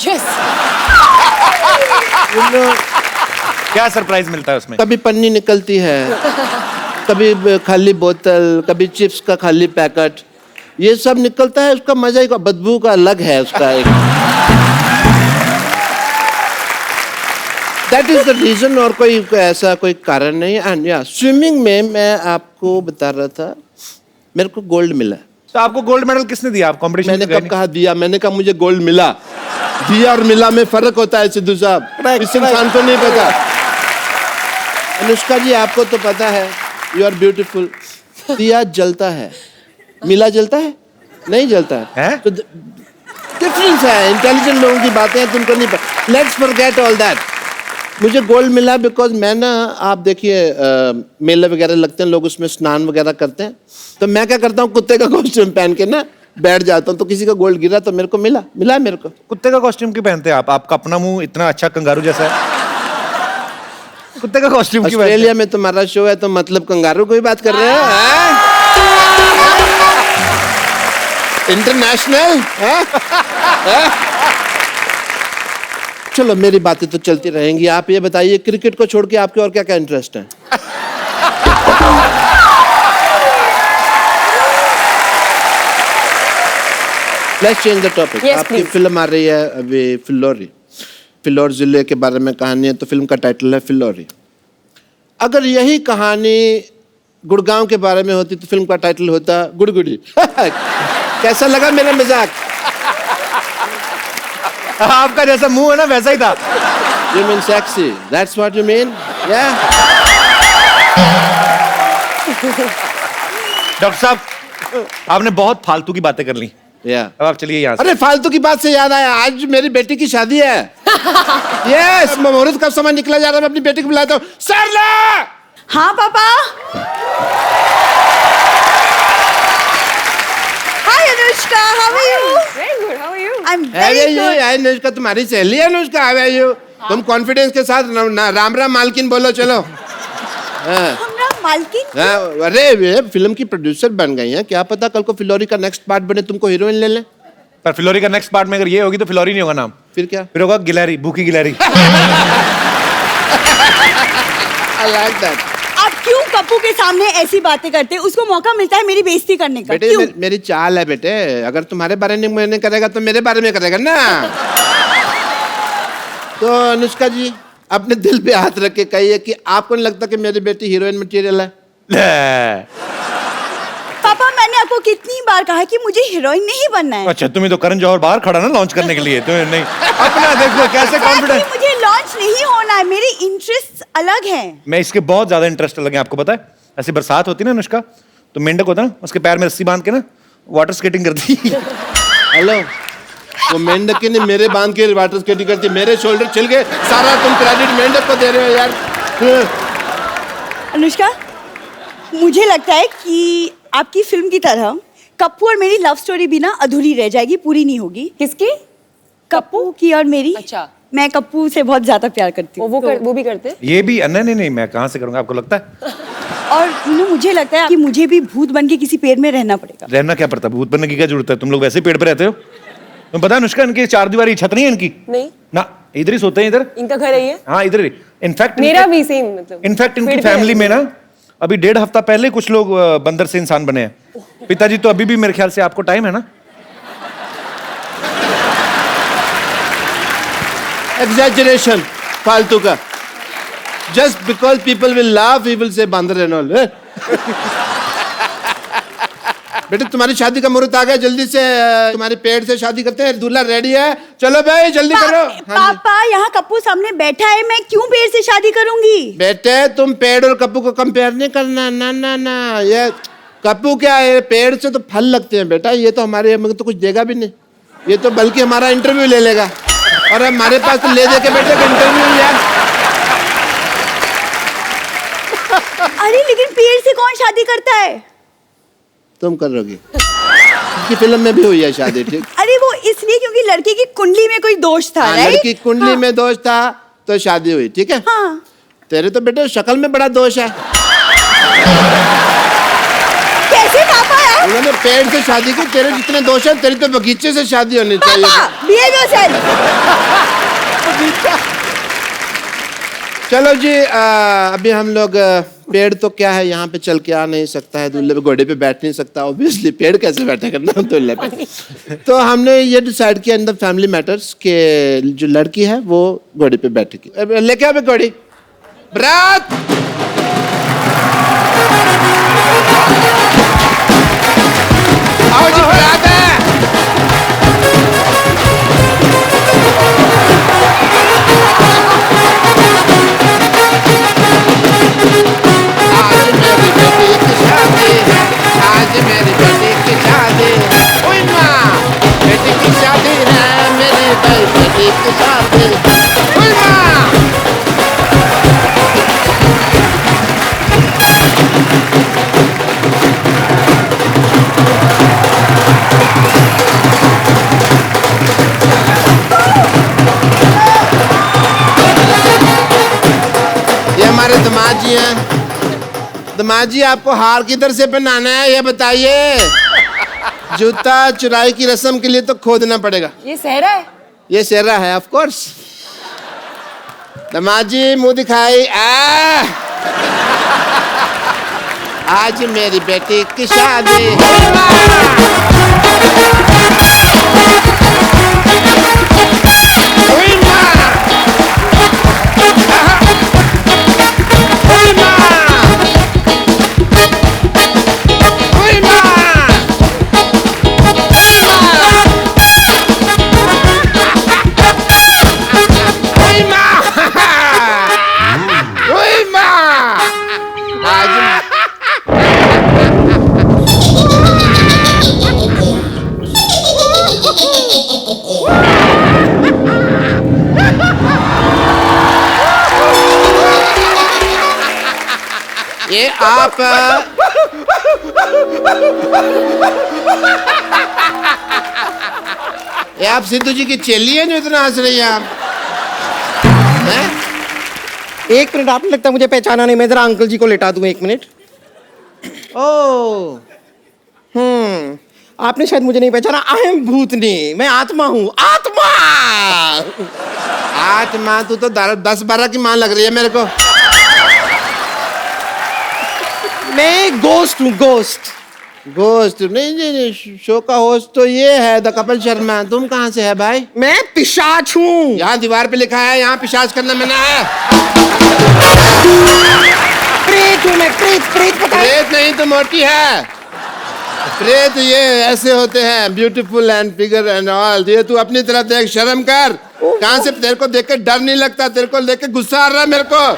क्या सरप्राइज मिलता है उसमें? कभी पन्नी निकलती है, कभी खाली बोतल, कभी चिप्स का खाली पैकेट, ये सब निकलता है। उसका मजा ही, बदबू का अलग है उसका एक। दैट इज द रीजन, और कोई ऐसा कोई कारण नहीं। एंड या स्विमिंग में मैं आपको बता रहा था, मेरे को गोल्ड मिला। तो आपको गोल्ड मेडल किसने दिया? आप कंपटीशन? मैंने कब कहा दिया? मैंने कहा मुझे गोल्ड मिला। दिया और मिला में फर्क होता है सिद्धू साहब, इस इंसान को नहीं पता। अनुष्का जी आपको तो पता है, यू आर ब्यूटीफुल। दिया जलता है, मिला जलता है? नहीं जलता है। तो डिफरेंस है, इंटेलिजेंट लोगों की बातें हैं, तुमको नहीं पता। Let's forget all that. मुझे गोल्ड मिला बिकॉज मैं ना, आप देखिए मेले वगैरह लगते हैं, लोग उसमें स्नान वगैरह करते हैं, तो मैं क्या करता हूँ, कुत्ते का कॉस्ट्यूम पहन के ना बैठ जाता हूँ, तो किसी का गोल्ड गिरा तो मेरे को मिला है मेरे को। कुत्ते का कॉस्ट्यूम क्यों पहनते हैं आप? आपका अपना मुंह इतना अच्छा कंगारू जैसा है, कुत्ते का कॉस्ट्यूम क्यों? ऑस्ट्रेलिया में तुम्हारा शो है तो मतलब कंगारू की बात कर रहे हैं? इंटरनेशनल चलो मेरी बातें तो चलती रहेंगी। आप ये बताइए, क्रिकेट को छोड़ के आपके और क्या क्या इंटरेस्ट है? Let's change the topic. आपकी फिल्म आ रही है अभी, फिलौरी। फिलौर जिले के बारे में कहानी है, तो फिल्म का टाइटल है फिलौरी। अगर यही कहानी गुड़गांव के बारे में होती तो फिल्म का टाइटल होता गुड़गुड़ी। कैसा लगा मेरा मजाक? आपका जैसा मुंह है ना वैसा ही था। You mean sexy? That's what you mean? Yeah. Doctor साहब, आपने बहुत फालतू की बातें कर ली। अब आप चलिए यहाँ से। अरे फालतू की बात से याद आया, आज मेरी बेटी की शादी है। यस, मुहूर्त का समय निकला जा रहा है, मैं अपनी बेटी को बुलाता हूँ। सरला! हाँ पापा। Hi Anushka, how are you? Very good. How are you? I'm very good. Anushka तुम्हारी सहेली है अनुष्का, हाउ आर यू? तुम कॉन्फिडेंस के साथ राम राम मालकिन बोलो, चलो। मालकिन? अरे वे फिल्म की प्रोड्यूसर बन गई हैं, क्या पता कल को फिलौरी का नेक्स्ट पार्ट बने, तुमको हीरोइन ले लें। पर फिलौरी का नेक्स्ट पार्ट में अगर ये होगी तो फिलौरी नहीं होगा नाम, फिर क्या? फिर होगा गिलहरी, भूखी गिलहरी। I like that. आप क्यों कप्पू के सामने ऐसी बातें करते हैं? उसको मौका मिलता है मेरी बेइज्जती करने का। बेटे मेरी चाल है बेटे, अगर तुम्हारे बारे में मैंने करेगा तो मेरे बारे में करेगा ना। तो अनुष्का जी अपने दिल पे हाथ रख के कहिए कि आपको नहीं लगता कि मेरी बेटी हीरोइन मटेरियल है? पापा मैंने आपको कितनी बार कहा कि मुझे हीरोइन नहीं बनना है। अच्छा, तुम्हें तो करण जौहर बाहर खड़ा ना लॉन्च करने के लिए, तुम्हें नहीं अपना देखो कैसे कॉन्फिडेंस। मुझे लॉन्च नहीं होना है, मेरे इंटरेस्ट अलग हैं। मैं इसके बहुत ज्यादा इंटरेस्ट लगे, आपको पता है। ऐसी बरसात होती ना अनुष्का, तो मेंढक होता ना, उसके पैर में रस्सी बांध के ना वाटर स्केटिंग करती। हेलो, वो मेंढक ने मेरे बांध के वाटर स्केटिंग करती, मेरे शोल्डर छिल गए, सारा तुम क्रेडिट मेंढक को दे रहे हो यार। अनुष्का, मुझे लगता है कि आपकी फिल्म की तरह कप्पू और मेरी लव स्टोरी भी ना अधूरी रह जाएगी, पूरी नहीं होगी। किसकी? कप्पू की और मेरी। अच्छा। मैं कप्पू से बहुत ज्यादा प्यार करती हूँ। वो भी करते हैं? ये भी? नहीं, मैं कहाँ से करूँगा, आपको लगता है? और मुझे लगता है कि मुझे भी भूत बन के किसी पेड़ में रहना पड़ेगा। रहना क्या पड़ता है? भूत बनने की क्या जरूरत है? तुम लोग वैसे ही पेड़ पे रहते हो। तुम्हें पता है अनुष्का, इनकी 4 दीवारी छत नहीं है इनकी नहीं ना, इधर ही सोते हैं इधर। इनका घर है ये? हाँ इधर ही। इनफैक्ट मेरा भी सेम मतलब। इनफैक्ट इनकी पेड़ पे फैमिली है। में ना अभी 1.5 हफ्ता पहले कुछ लोग बंदर से इंसान बने हैं। पिताजी तो अभी भी मेरे ख्याल से, आपको टाइम है ना? एग्जैजरेशन फालतू का। Just because people will laugh he will say बंदर एंड ऑल। बेटे तुम्हारी शादी का मुहूर्त आ गया, जल्दी से तुम्हारे पेड़ से शादी करते हैं। दूल्हा रेडी है, चलो भाई जल्दी करो। हाँ जी। पापा यहाँ कप्पू सामने बैठा है, मैं क्यों पेड़ से शादी करूंगी? बेटे तुम पेड़ और कप्पू को कंपेयर नहीं करना, ना ना ना। ये कप्पू क्या है, पेड़ से तो फल लगते हैं बेटा, ये तो हमारे हमें तो कुछ देगा भी नहीं, ये तो बल्कि हमारा इंटरव्यू ले लेगा। और हमारे पास तो ले दे के बेटे इंटरव्यू लिया। अरे लेकिन पेड़ से कौन शादी करता है? तुम करोगी, उनकी फिल्म में भी हुई है शादी, ठीक? अरे वो इसलिए क्योंकि लड़की की कुंडली में कोई दोष था, राइट? लड़की कुंडली में दोष था तो शादी हुई, ठीक है? हाँ। तेरे तो बेटे शक्ल में बड़ा दोष है। कैसे पापा है? उन्होंने पेड़ से शादी की, तेरे जितने दोष है, तेरी तो बगीचे से शादी होनी चाहिए। behave yourself। चलो जी, अभी हम लोग पेड़ तो क्या है, यहाँ पे चल के आ नहीं सकता है, दूल्हे पे घोड़े पे बैठ नहीं सकता, ऑब्वियसली पेड़ कैसे बैठे करना दूल्हे पे। तो हमने ये डिसाइड किया इन द फैमिली मैटर्स के जो लड़की है वो घोड़े पे बैठेगी। लेके आओ घोड़ी, बरात। आओ जी, बरात है। आज मेरी बेटी की शादी, ओए माँ, बेटी की शादी है, मेरी बेटी की शादी, ओए माँ। ये हमारे दामाद जी हैं। दामाद जी आपको हार किधर से पहनाना है ये बताइए? जूता चुराई की रस्म के लिए तो खोदना पड़ेगा। ये सहरा है? ये सेहरा है ऑफ कोर्स। दामाद जी मुंह दिखाई। आज मेरी बेटी की शादी। ये आप ये आप सिद्धू जी की चेली है जो इतना हंस रही है आप? एक मिनट, आपने लगता है मुझे पहचाना नहीं, मैं जरा अंकल जी को लेटा दूं, 1 मिनट। ओ, आपने शायद मुझे नहीं पहचाना। आई एम भूतनी, मैं आत्मा हूँ। आत्मा आत्मा, तू तो 10-12 की मां लग रही है मेरे को। मैं गोस्ट हूँ, गोस्ट। गोस्ट नहीं, नहीं, शो का होस्ट तो ये है द कपिल शर्मा। तुम कहाँ से है भाई? मैं पिशाच हूँ। यहाँ दीवार पे लिखा है यहाँ पिशाच करना मना है। प्रेत हूँ मैं, प्रेत। प्रेत पता है? प्रेत नहीं तो मोटी है। प्रेत ये ऐसे होते हैं, beautiful and figure and all. ये तू अपनी तरफ देख, शर्म कर। कहाँ से तेरे को देख के डर नहीं लगता? तेरे को देख के गुस्सा आ रहा है मेरे को।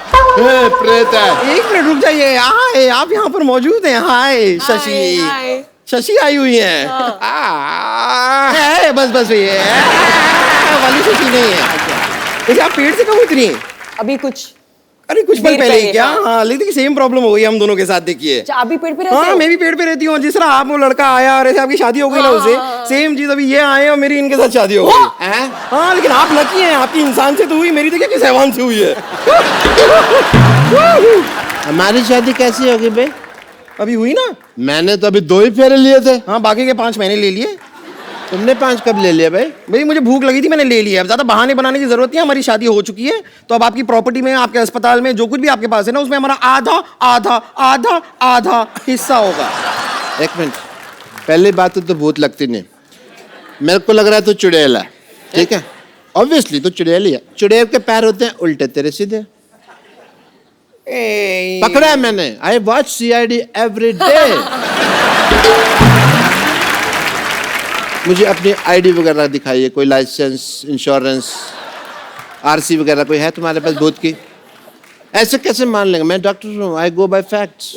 प्रेत है। 1 मिनट रुक जाइए। हाय, आप यहाँ पर मौजूद हैं? हाय शशि, शशि आई हुई है। बस बस ये वाली शशि नहीं है। देखिए आप पेड़ से कब उतरी? अभी कुछ, अरे कुछ पल पहले ही क्या? हाँ, लेकिन सेम प्रॉब्लम हो गई हम दोनों के साथ। देखिए आप भी पेड़ पे रहते हो? हाँ, मैं भी पेड़ पे रहती हूँ। जिस तरह आप वो लड़का आया और ऐसे आपकी शादी हो गई ना उसे, सेम चीज अभी ये आए और मेरी इनके साथ शादी हो गई। हाँ, लेकिन आप लकी हैं, आपकी इंसान से तो हुई, मेरी देखिए किस हैवान से हुई है। हमारी शादी कैसी होगी भाई? अभी हुई ना। मैंने तो अभी 2 ही फेरे लिए थे। हाँ, बाकी के 5 मैंने ले लिए। तुमने 5 कप ले लिया भाई? भाई मुझे भूख लगी थी, मैंने ले लिया। अब ज्यादा बहाने बनाने की जरूरत नहीं है, हमारी शादी हो चुकी है। तो अब आपकी प्रॉपर्टी में, आपके अस्पताल में जो कुछ भी आपके पास है ना, उसमें हमारा आधा आधा आधा आधा हिस्सा होगा। एक मिनट, पहली बात तो भूत लगती नहीं, मेरे को लग रहा है तू चुड़ैल है, ठीक है? ऑब्वियसली तो चुड़ैल ही है। चुड़ैल के पैर होते हैं उल्टे, तेरे सीधे। पकड़ा है मैंने, I watch CID every day. मुझे अपनी ID वगैरह दिखाइए, कोई लाइसेंस, इंश्योरेंस, RC वगैरह कोई है तुम्हारे पास भूत की? ऐसे कैसे मान लेंगे? मैं डॉक्टर हूँ, आई गो बाय फैक्ट्स।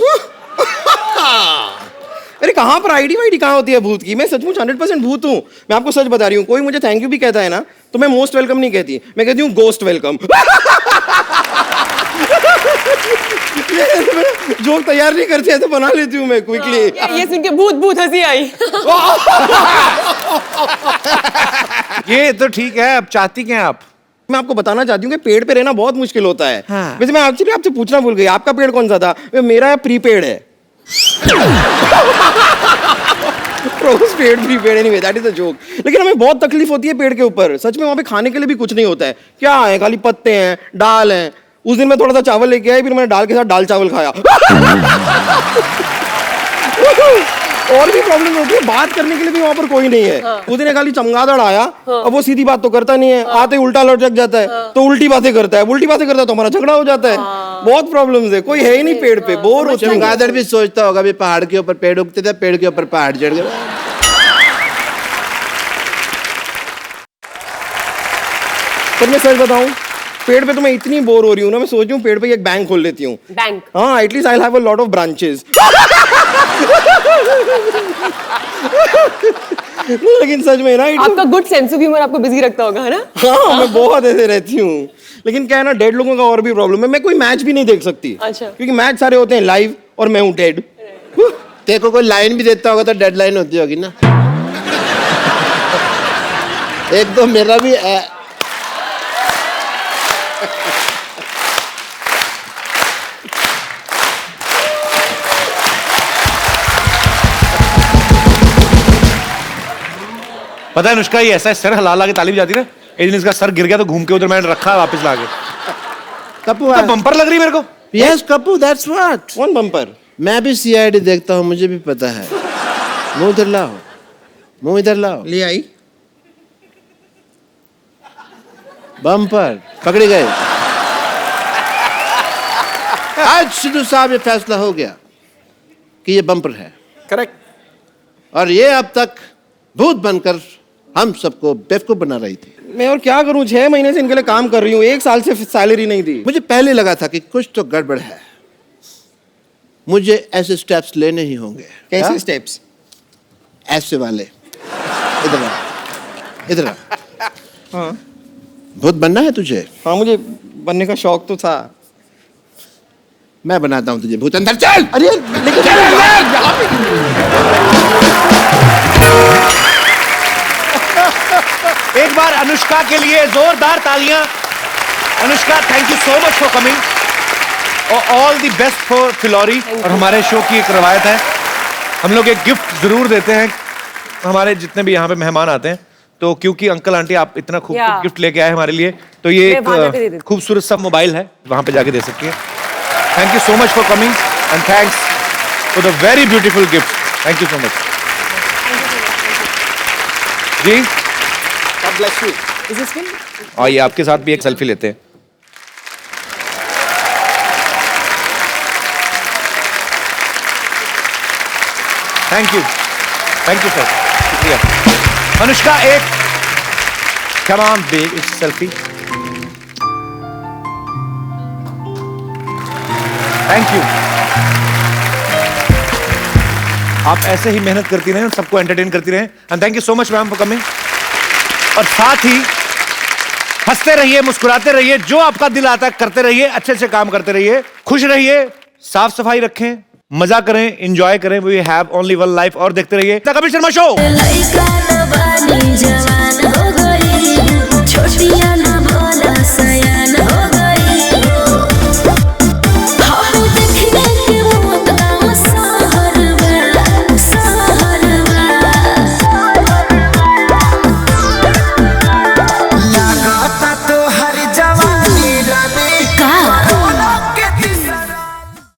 अरे कहाँ पर ID वाईडी कहाँ होती है भूत की? मैं सचमुच 100% भूत हूँ। मैं आपको सच बता रही हूँ। कोई मुझे थैंक यू भी कहता है ना, तो मैं मोस्ट वेलकम नहीं कहती, मैं कहती हूँ गोस्ट वेलकम। जोक तैयार नहीं करती है तो बना लेती हूँ मैं क्विकली। ये सुन के भूत भूत हंसी आई। ये तो ठीक है, अब चाहती क्या हैं आप? मैं आपको बताना चाहती हूँ कि पेड़ पे रहना बहुत मुश्किल होता है। हाँ। वैसे मैं एक्चुअली आपसे पूछना भूल गई, आपका पेड़ कौन सा था? मेरा प्रीपेड है। पेड़ प्रीपेड नहीं, दैट इज अ जोक। लेकिन हमें बहुत तकलीफ होती है पेड़ के ऊपर, सच में। वहाँ पे खाने के लिए भी कुछ नहीं होता है। क्या है? खाली पत्ते हैं, दाल है। उस दिन मैं थोड़ा सा चावल लेके आई, फिर मैंने दाल के साथ दाल चावल खाया। और भी प्रॉब्लम होती है, बात करने के लिए भी वहां पर कोई नहीं है। उस दिन खाली चमगादड़ आया, अब वो सीधी बात तो करता नहीं है, आते उल्टा लटक जाता है, तो उल्टी बातें करता है, उल्टी बातें करता है तो हमारा झगड़ा हो जाता है। बहुत प्रॉब्लम्स है, कोई है ही नहीं पेड़ पे, बोर हो चुके। चमगादड़ भी सोचता होगा भी पहाड़ के ऊपर पेड़ उगते थे, पेड़ के ऊपर पहाड़ चढ़ गए। पर मैं सच बताऊं, पेड़ पे तो मैं इतनी बोर हो रही हूँ ना, मैं सोच रही हूँ पेड़ पे एक बैंक खोल लेती हूँ। बैंक? हाँ, at least I have a lot of branches. लेकिन सच में ना, आपका गुड सेंस ऑफ ह्यूमर आपको बिजी रखता होगा, है ना? हाँ, मैं बहुत ऐसे रहती हूँ। लेकिन क्या है ना, डेड लोगों का और भी प्रॉब्लम है, मैं कोई मैच भी नहीं देख सकती। अच्छा। क्योंकि मैच सारे होते हैं लाइव और मैं हूँ डेड। तेरे को कोई लाइन भी देता होगा तो डेडलाइन होती होगी ना। एक तो मेरा भी पता है अनुष्का, ये ऐसा है, सर हिला के ताली भी जाती है ना। एक दिन इसका सर गिर गया तो घूम के उधर मैंने रखा, वापस ला के। कप्पू तो बम्पर लग रही मेरे को। Yes Kappu, that's what. कौन बम्पर? मैं भी CID देखता हूँ, मुझे भी पता है। मुंह इधर लाओ, मुंह इधर लाओ। ले आई। बम्पर पकड़े गए। आज सिद्धू साहब ये फैसला हो गया कि ये बम्पर है। करेक्ट। और ये अब तक भूत बनकर हम सबको बेवकूफ बना रही थी। मैं और क्या करूं, 6 महीने से इनके लिए काम कर रही हूँ, 1 साल से सैलरी नहीं दी। मुझे पहले लगा था कि कुछ तो गड़बड़ है, मुझे ऐसे स्टेप्स लेने ही होंगे। कैसे स्टेप्स? ऐसे वाले। इधर आ, इधर आ। हाँ। भूत बनना है तुझे? हाँ, मुझे बनने का शौक तो था। मैं बनाता हूँ तुझे भूत। अंदर चल। अरे लेकिन चल अंदर। एक बार अनुष्का के लिए जोरदार तालियां। Anushka, thank you so much for coming और all the best for Phillauri. और हमारे शो की एक रवायत है, हम लोग एक गिफ्ट जरूर देते हैं हमारे जितने भी यहाँ पे मेहमान आते हैं। तो क्योंकि अंकल आंटी आप इतना खूबसूरत गिफ्ट लेके आए हमारे लिए, तो ये एक खूबसूरत सा मोबाइल है, वहां पे जाके दे सकती है। Thank you so much for coming and thanks for the very beautiful gift. Thank you so much जी। God bless you. Is this film? और ये आपके साथ भी एक सेल्फी लेते हैं। थैंक यू सर, शुक्रिया। अनुष्का, एक come on big selfie. Thank you. आप ऐसे ही मेहनत करती रहें, सबको एंटरटेन करती रहें। And thank you so much ma'am for coming. और साथ ही हंसते रहिए, मुस्कुराते रहिए, जो आपका दिल आता है करते रहिए, अच्छे से काम करते रहिए, खुश रहिए, साफ सफाई रखें, मजा करें, एंजॉय करें। We have only one life. और देखते रहिए द कपिल शर्मा शो। छोटी